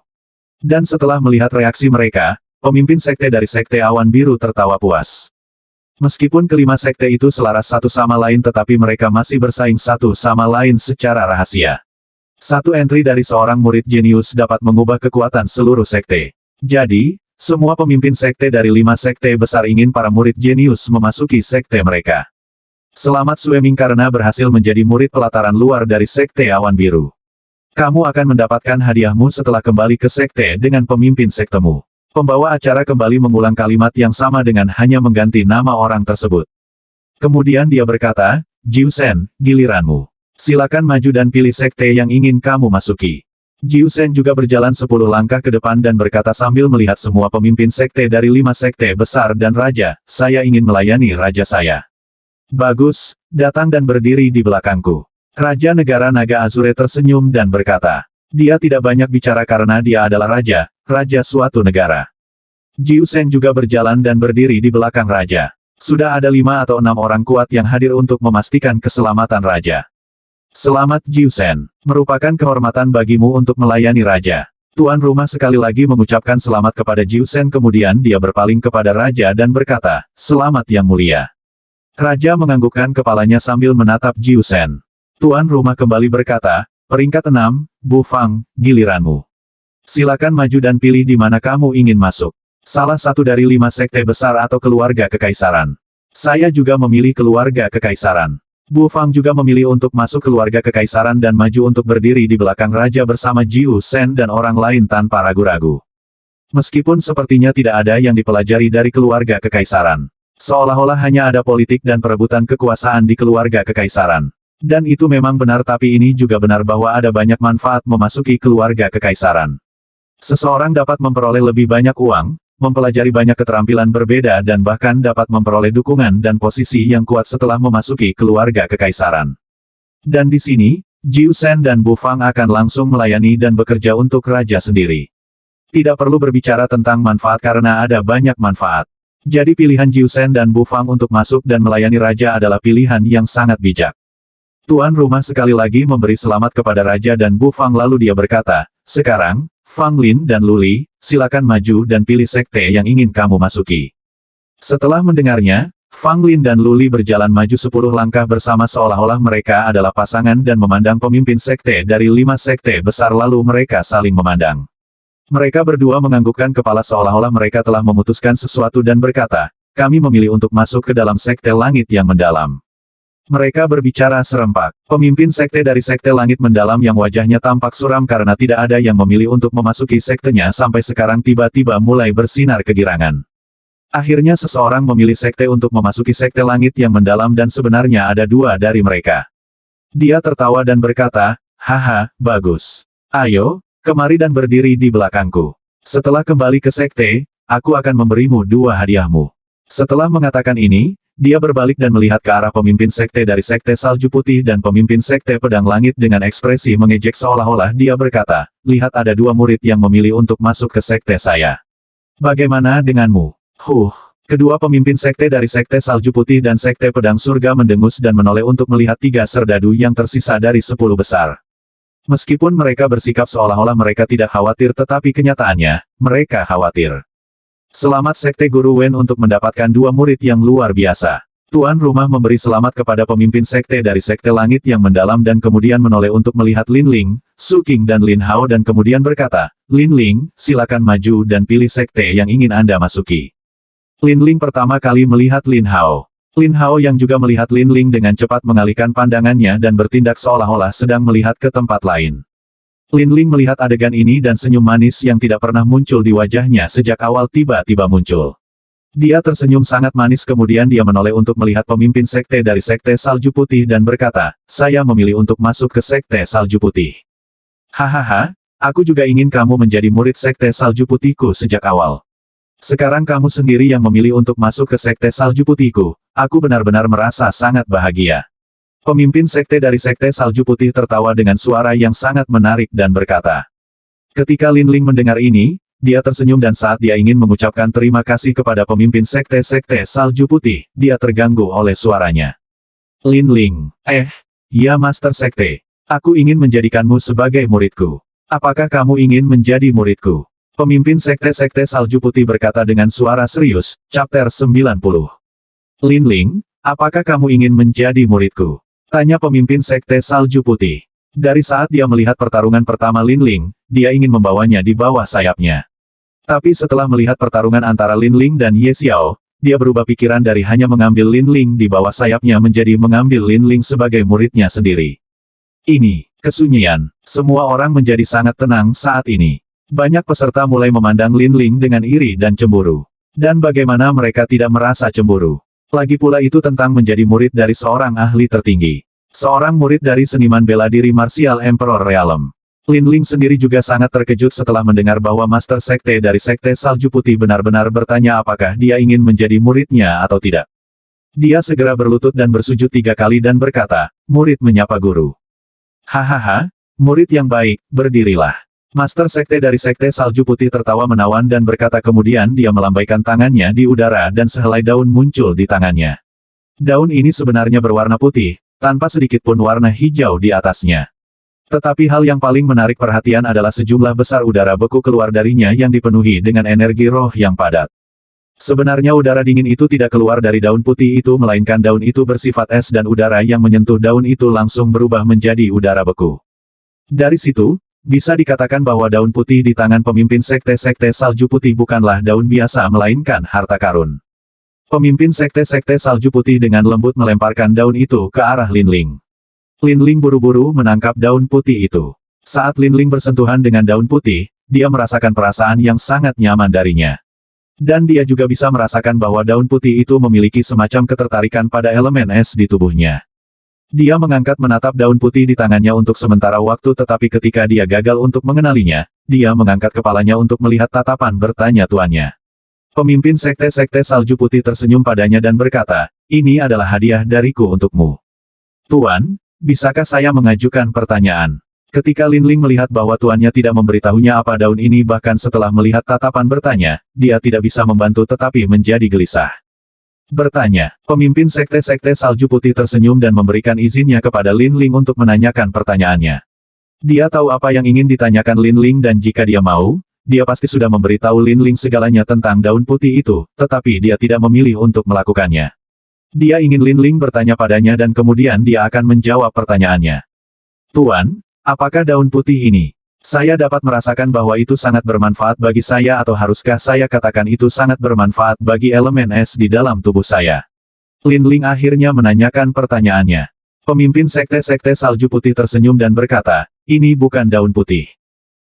Dan setelah melihat reaksi mereka, pemimpin sekte dari Sekte Awan Biru tertawa puas. Meskipun kelima sekte itu selaras satu sama lain tetapi mereka masih bersaing satu sama lain secara rahasia. Satu entry dari seorang murid jenius dapat mengubah kekuatan seluruh sekte. Jadi, semua pemimpin sekte dari 5 sekte besar ingin para murid jenius memasuki sekte mereka. Selamat Sueming karena berhasil menjadi murid pelataran luar dari Sekte Awan Biru. Kamu akan mendapatkan hadiahmu setelah kembali ke sekte dengan pemimpin sektemu. Pembawa acara kembali mengulang kalimat yang sama dengan hanya mengganti nama orang tersebut. Kemudian dia berkata, Jiusen, giliranmu. Silakan maju dan pilih sekte yang ingin kamu masuki. Jiusen juga berjalan 10 langkah ke depan dan berkata sambil melihat semua pemimpin sekte dari 5 sekte besar dan raja, saya ingin melayani raja saya. Bagus, datang dan berdiri di belakangku. Raja Negara Naga Azure tersenyum dan berkata, dia tidak banyak bicara karena dia adalah raja suatu negara. Jiusen juga berjalan dan berdiri di belakang raja. Sudah ada 5 atau 6 orang kuat yang hadir untuk memastikan keselamatan raja. Selamat Jiusen, merupakan kehormatan bagimu untuk melayani raja. Tuan rumah sekali lagi mengucapkan selamat kepada Jiusen kemudian dia berpaling kepada raja dan berkata, selamat yang mulia. Raja menganggukkan kepalanya sambil menatap Jiusen. Tuan rumah kembali berkata, peringkat 6, Bu Fang, giliranmu. Silakan maju dan pilih di mana kamu ingin masuk. Salah satu dari 5 sekte besar atau keluarga kekaisaran. Saya juga memilih keluarga kekaisaran. Bu Fang juga memilih untuk masuk keluarga kekaisaran dan maju untuk berdiri di belakang raja bersama Jiu Shen dan orang lain tanpa ragu-ragu. Meskipun sepertinya tidak ada yang dipelajari dari keluarga kekaisaran. Seolah-olah hanya ada politik dan perebutan kekuasaan di keluarga kekaisaran. Dan itu memang benar, tapi ini juga benar bahwa ada banyak manfaat memasuki keluarga kekaisaran. Seseorang dapat memperoleh lebih banyak uang, mempelajari banyak keterampilan berbeda dan bahkan dapat memperoleh dukungan dan posisi yang kuat setelah memasuki keluarga kekaisaran. Dan di sini, Jiu Shen dan Bu Fang akan langsung melayani dan bekerja untuk raja sendiri. Tidak perlu berbicara tentang manfaat karena ada banyak manfaat. Jadi pilihan Jiu Shen dan Bu Fang untuk masuk dan melayani raja adalah pilihan yang sangat bijak. Tuan rumah sekali lagi memberi selamat kepada raja dan Bu Fang lalu dia berkata, "Sekarang, Fang Lin dan Luli, silakan maju dan pilih sekte yang ingin kamu masuki." Setelah mendengarnya, Fang Lin dan Luli berjalan maju 10 langkah bersama seolah-olah mereka adalah pasangan dan memandang pemimpin sekte dari 5 sekte besar lalu mereka saling memandang. Mereka berdua menganggukkan kepala seolah-olah mereka telah memutuskan sesuatu dan berkata, "Kami memilih untuk masuk ke dalam sekte langit yang mendalam." Mereka berbicara serempak. Pemimpin sekte dari sekte langit mendalam yang wajahnya tampak suram karena tidak ada yang memilih untuk memasuki sektenya sampai sekarang tiba-tiba mulai bersinar kegirangan. Akhirnya seseorang memilih sekte untuk memasuki sekte langit yang mendalam dan sebenarnya ada 2 dari mereka. Dia tertawa dan berkata, "Haha, bagus. Ayo, kemari dan berdiri di belakangku. Setelah kembali ke sekte, aku akan memberimu 2 hadiahmu." Setelah mengatakan ini, dia berbalik dan melihat ke arah pemimpin sekte dari sekte salju putih dan pemimpin sekte pedang langit dengan ekspresi mengejek seolah-olah dia berkata, "Lihat ada 2 murid yang memilih untuk masuk ke sekte saya. Bagaimana denganmu?" Kedua pemimpin sekte dari sekte salju putih dan sekte pedang surga mendengus dan menoleh untuk melihat 3 serdadu yang tersisa dari 10 besar. Meskipun mereka bersikap seolah-olah mereka tidak khawatir tetapi kenyataannya, mereka khawatir. Selamat Sekte Guru Wen untuk mendapatkan 2 murid yang luar biasa. Tuan rumah memberi selamat kepada pemimpin sekte dari sekte langit yang mendalam dan kemudian menoleh untuk melihat Lin Ling, Su Qing dan Lin Hao dan kemudian berkata, "Lin Ling, silakan maju dan pilih sekte yang ingin Anda masuki." Lin Ling pertama kali melihat Lin Hao. Lin Hao yang juga melihat Lin Ling dengan cepat mengalihkan pandangannya dan bertindak seolah-olah sedang melihat ke tempat lain. Lin Ling melihat adegan ini dan senyum manis yang tidak pernah muncul di wajahnya sejak awal tiba-tiba muncul. Dia tersenyum sangat manis kemudian dia menoleh untuk melihat pemimpin sekte dari sekte salju putih dan berkata, "Saya memilih untuk masuk ke sekte salju putih." "Hahaha, aku juga ingin kamu menjadi murid sekte salju putihku sejak awal. Sekarang kamu sendiri yang memilih untuk masuk ke sekte salju putihku, aku benar-benar merasa sangat bahagia." Pemimpin sekte dari sekte salju putih tertawa dengan suara yang sangat menarik dan berkata. Ketika Lin Ling mendengar ini, dia tersenyum dan saat dia ingin mengucapkan terima kasih kepada pemimpin sekte-sekte salju putih, dia terganggu oleh suaranya. "Lin Ling, ya Master Sekte. Aku ingin menjadikanmu sebagai muridku. Apakah kamu ingin menjadi muridku?" Pemimpin sekte-sekte salju putih berkata dengan suara serius, Chapter 90. "Lin Ling, apakah kamu ingin menjadi muridku?" Tanya pemimpin sekte salju putih. Dari saat dia melihat pertarungan pertama Lin Ling, dia ingin membawanya di bawah sayapnya. Tapi setelah melihat pertarungan antara Lin Ling dan Ye Xiao, dia berubah pikiran dari hanya mengambil Lin Ling di bawah sayapnya menjadi mengambil Lin Ling sebagai muridnya sendiri. Ini, kesunyian. Semua orang menjadi sangat tenang saat ini. Banyak peserta mulai memandang Lin Ling dengan iri dan cemburu. Dan bagaimana mereka tidak merasa cemburu? Lagi pula itu tentang menjadi murid dari seorang ahli tertinggi. Seorang murid dari seniman bela diri martial Emperor Realm. Lin Ling sendiri juga sangat terkejut setelah mendengar bahwa Master Sekte dari Sekte Salju Putih benar-benar bertanya apakah dia ingin menjadi muridnya atau tidak. Dia segera berlutut dan bersujud 3 kali dan berkata, "Murid menyapa guru." "Hahaha, murid yang baik, berdirilah." Master Sekte dari Sekte Salju Putih tertawa menawan dan berkata kemudian dia melambaikan tangannya di udara dan sehelai daun muncul di tangannya. Daun ini sebenarnya berwarna putih, tanpa sedikit pun warna hijau di atasnya. Tetapi hal yang paling menarik perhatian adalah sejumlah besar udara beku keluar darinya yang dipenuhi dengan energi roh yang padat. Sebenarnya udara dingin itu tidak keluar dari daun putih itu melainkan daun itu bersifat es dan udara yang menyentuh daun itu langsung berubah menjadi udara beku. Dari situ, bisa dikatakan bahwa daun putih di tangan pemimpin sekte-sekte salju putih bukanlah daun biasa melainkan harta karun. Pemimpin sekte-sekte salju putih dengan lembut melemparkan daun itu ke arah Linling. Linling buru-buru menangkap daun putih itu. Saat Linling bersentuhan dengan daun putih, dia merasakan perasaan yang sangat nyaman darinya. Dan dia juga bisa merasakan bahwa daun putih itu memiliki semacam ketertarikan pada elemen es di tubuhnya. Dia mengangkat menatap daun putih di tangannya untuk sementara waktu, tetapi ketika dia gagal untuk mengenalinya, dia mengangkat kepalanya untuk melihat tatapan bertanya tuannya. Pemimpin sekte-sekte salju putih tersenyum padanya dan berkata, "Ini adalah hadiah dariku untukmu." "Tuan, bisakah saya mengajukan pertanyaan?" Ketika Linling melihat bahwa tuannya tidak memberitahunya apa daun ini, bahkan setelah melihat tatapan bertanya, dia tidak bisa membantu tetapi menjadi gelisah. Bertanya, pemimpin sekte-sekte salju putih tersenyum dan memberikan izinnya kepada Linling untuk menanyakan pertanyaannya. Dia tahu apa yang ingin ditanyakan Linling dan jika dia mau, dia pasti sudah memberitahu Linling segalanya tentang daun putih itu, tetapi dia tidak memilih untuk melakukannya. Dia ingin Linling bertanya padanya dan kemudian dia akan menjawab pertanyaannya. "Tuan, apakah daun putih ini? Saya dapat merasakan bahwa itu sangat bermanfaat bagi saya, atau haruskah saya katakan itu sangat bermanfaat bagi elemen es di dalam tubuh saya?" Linling akhirnya menanyakan pertanyaannya. Pemimpin sekte-sekte salju putih tersenyum dan berkata, "Ini bukan daun putih.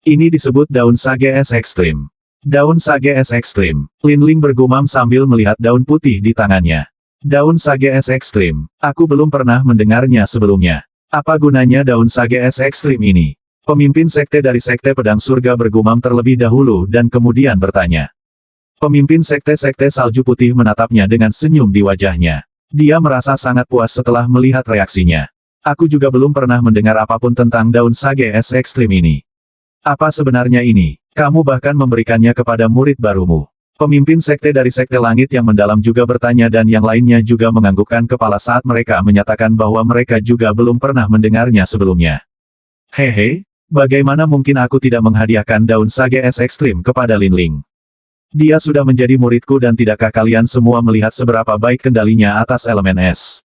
Ini disebut daun sage es ekstrim." "Daun sage es ekstrim," Linling bergumam sambil melihat daun putih di tangannya. "Daun sage es ekstrim, aku belum pernah mendengarnya sebelumnya. Apa gunanya daun sage es ekstrim ini?" Pemimpin sekte dari sekte pedang surga bergumam terlebih dahulu dan kemudian bertanya. Pemimpin sekte-sekte salju putih menatapnya dengan senyum di wajahnya. Dia merasa sangat puas setelah melihat reaksinya. "Aku juga belum pernah mendengar apapun tentang daun sage es ekstrim ini. Apa sebenarnya ini? Kamu bahkan memberikannya kepada murid barumu." Pemimpin sekte dari sekte langit yang mendalam juga bertanya dan yang lainnya juga menganggukkan kepala saat mereka menyatakan bahwa mereka juga belum pernah mendengarnya sebelumnya. "Hehe, bagaimana mungkin aku tidak menghadiahkan daun sage es ekstrim kepada Linling? Dia sudah menjadi muridku dan tidakkah kalian semua melihat seberapa baik kendalinya atas elemen es?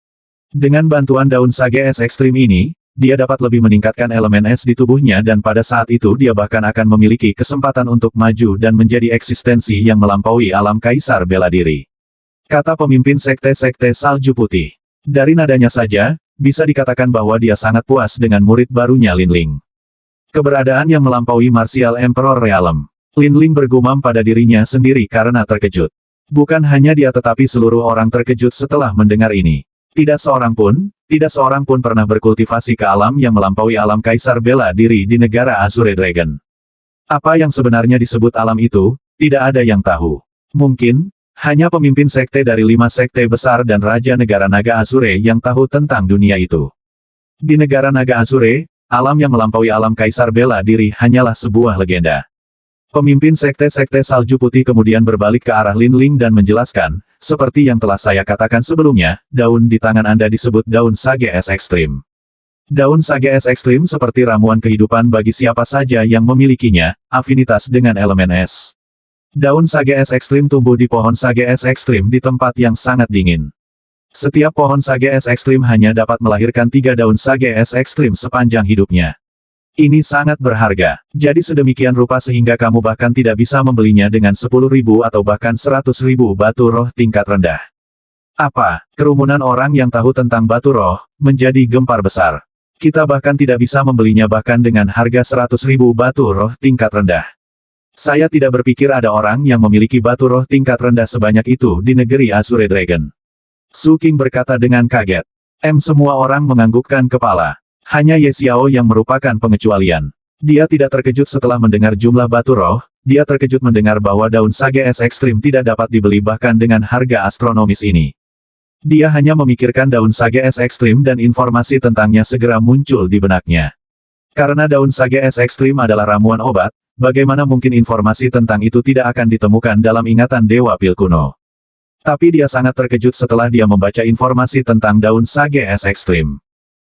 Dengan bantuan daun sage es ekstrim ini, dia dapat lebih meningkatkan elemen es di tubuhnya dan pada saat itu dia bahkan akan memiliki kesempatan untuk maju dan menjadi eksistensi yang melampaui alam kaisar bela diri," kata pemimpin sekte-sekte salju putih. Dari nadanya saja, bisa dikatakan bahwa dia sangat puas dengan murid barunya Linling. Keberadaan yang melampaui Martial Emperor Realm. Linling bergumam pada dirinya sendiri karena terkejut. Bukan hanya dia tetapi seluruh orang terkejut setelah mendengar ini. Tidak seorang pun pernah berkultivasi ke alam yang melampaui alam kaisar bela diri di negara Azure Dragon. Apa yang sebenarnya disebut alam itu, tidak ada yang tahu. Mungkin, hanya pemimpin sekte dari 5 sekte besar dan Raja Negara Naga Azure yang tahu tentang dunia itu. Di negara Naga Azure, alam yang melampaui alam kaisar bela diri hanyalah sebuah legenda. Pemimpin sekte-sekte salju putih kemudian berbalik ke arah Linling dan menjelaskan, "Seperti yang telah saya katakan sebelumnya, daun di tangan Anda disebut daun sage es ekstrim. Daun sage es ekstrim seperti ramuan kehidupan bagi siapa saja yang memilikinya, afinitas dengan elemen es. Daun sage es ekstrim tumbuh di pohon sage es ekstrim di tempat yang sangat dingin. Setiap pohon sage es ekstrim hanya dapat melahirkan 3 daun sage es ekstrim sepanjang hidupnya. Ini sangat berharga, jadi sedemikian rupa sehingga kamu bahkan tidak bisa membelinya dengan 10.000 atau bahkan 100.000 batu roh tingkat rendah." Apa? Kerumunan orang yang tahu tentang batu roh, menjadi gempar besar. "Kita bahkan tidak bisa membelinya bahkan dengan harga 100.000 batu roh tingkat rendah. Saya tidak berpikir ada orang yang memiliki batu roh tingkat rendah sebanyak itu di negeri Azure Dragon." Su King berkata dengan kaget. Semua orang menganggukkan kepala. Hanya Ye Xiao yang merupakan pengecualian. Dia tidak terkejut setelah mendengar jumlah batu roh, dia terkejut mendengar bahwa daun sage es ekstrim tidak dapat dibeli bahkan dengan harga astronomis ini. Dia hanya memikirkan daun sage es ekstrim dan informasi tentangnya segera muncul di benaknya. Karena daun sage es ekstrim adalah ramuan obat, bagaimana mungkin informasi tentang itu tidak akan ditemukan dalam ingatan Dewa Pil kuno. Tapi dia sangat terkejut setelah dia membaca informasi tentang daun sage es ekstrim.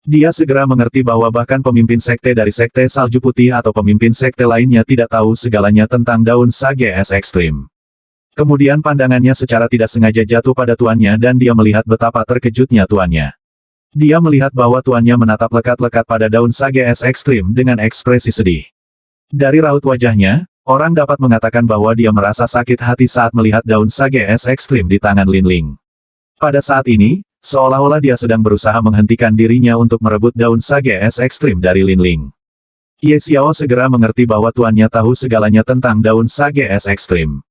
Dia segera mengerti bahwa bahkan pemimpin sekte dari sekte salju putih atau pemimpin sekte lainnya tidak tahu segalanya tentang daun sage es ekstrim. Kemudian pandangannya secara tidak sengaja jatuh pada tuannya dan dia melihat betapa terkejutnya tuannya. Dia melihat bahwa tuannya menatap lekat-lekat pada daun sage es ekstrim dengan ekspresi sedih. Dari raut wajahnya, Orang dapat mengatakan bahwa dia merasa sakit hati saat melihat daun sage es ekstrim di tangan Lin Ling. Pada saat ini, seolah-olah dia sedang berusaha menghentikan dirinya untuk merebut daun sage es ekstrim dari Lin Ling. Ye Xiao segera mengerti bahwa tuannya tahu segalanya tentang daun sage es ekstrim.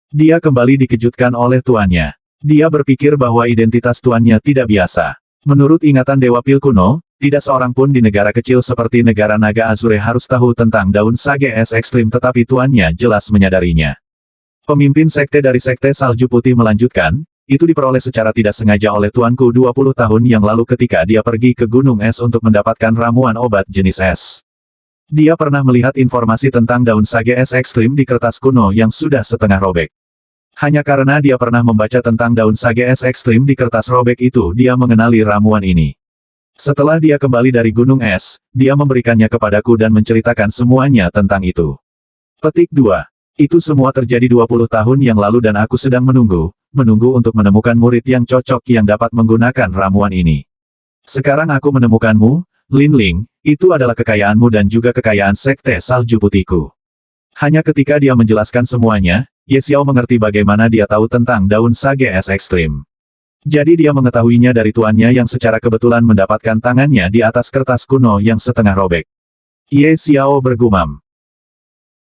Dia kembali dikejutkan oleh tuannya. Dia berpikir bahwa identitas tuannya tidak biasa. Menurut ingatan Dewa Pil kuno, tidak seorang pun di negara kecil seperti negara Naga Azure harus tahu tentang daun sage es ekstrim, tetapi tuannya jelas menyadarinya. Pemimpin sekte dari Sekte Salju Putih melanjutkan, itu diperoleh secara tidak sengaja oleh tuanku 20 tahun yang lalu ketika dia pergi ke Gunung Es untuk mendapatkan ramuan obat jenis es. Dia pernah melihat informasi tentang daun sage es ekstrim di kertas kuno yang sudah setengah robek. Hanya karena dia pernah membaca tentang daun sage es ekstrim di kertas robek itu, dia mengenali ramuan ini. Setelah dia kembali dari Gunung Es, dia memberikannya kepadaku dan menceritakan semuanya tentang itu. Petik 2. Itu semua terjadi 20 tahun yang lalu dan aku sedang menunggu untuk menemukan murid yang cocok yang dapat menggunakan ramuan ini. Sekarang aku menemukanmu, Lin Ling, itu adalah kekayaanmu dan juga kekayaan Sekte Salju Putihku. Hanya ketika dia menjelaskan semuanya, Ye Xiao mengerti bagaimana dia tahu tentang daun sage es ekstrim. Jadi dia mengetahuinya dari tuannya yang secara kebetulan mendapatkan tangannya di atas kertas kuno yang setengah robek. Ye Xiao bergumam.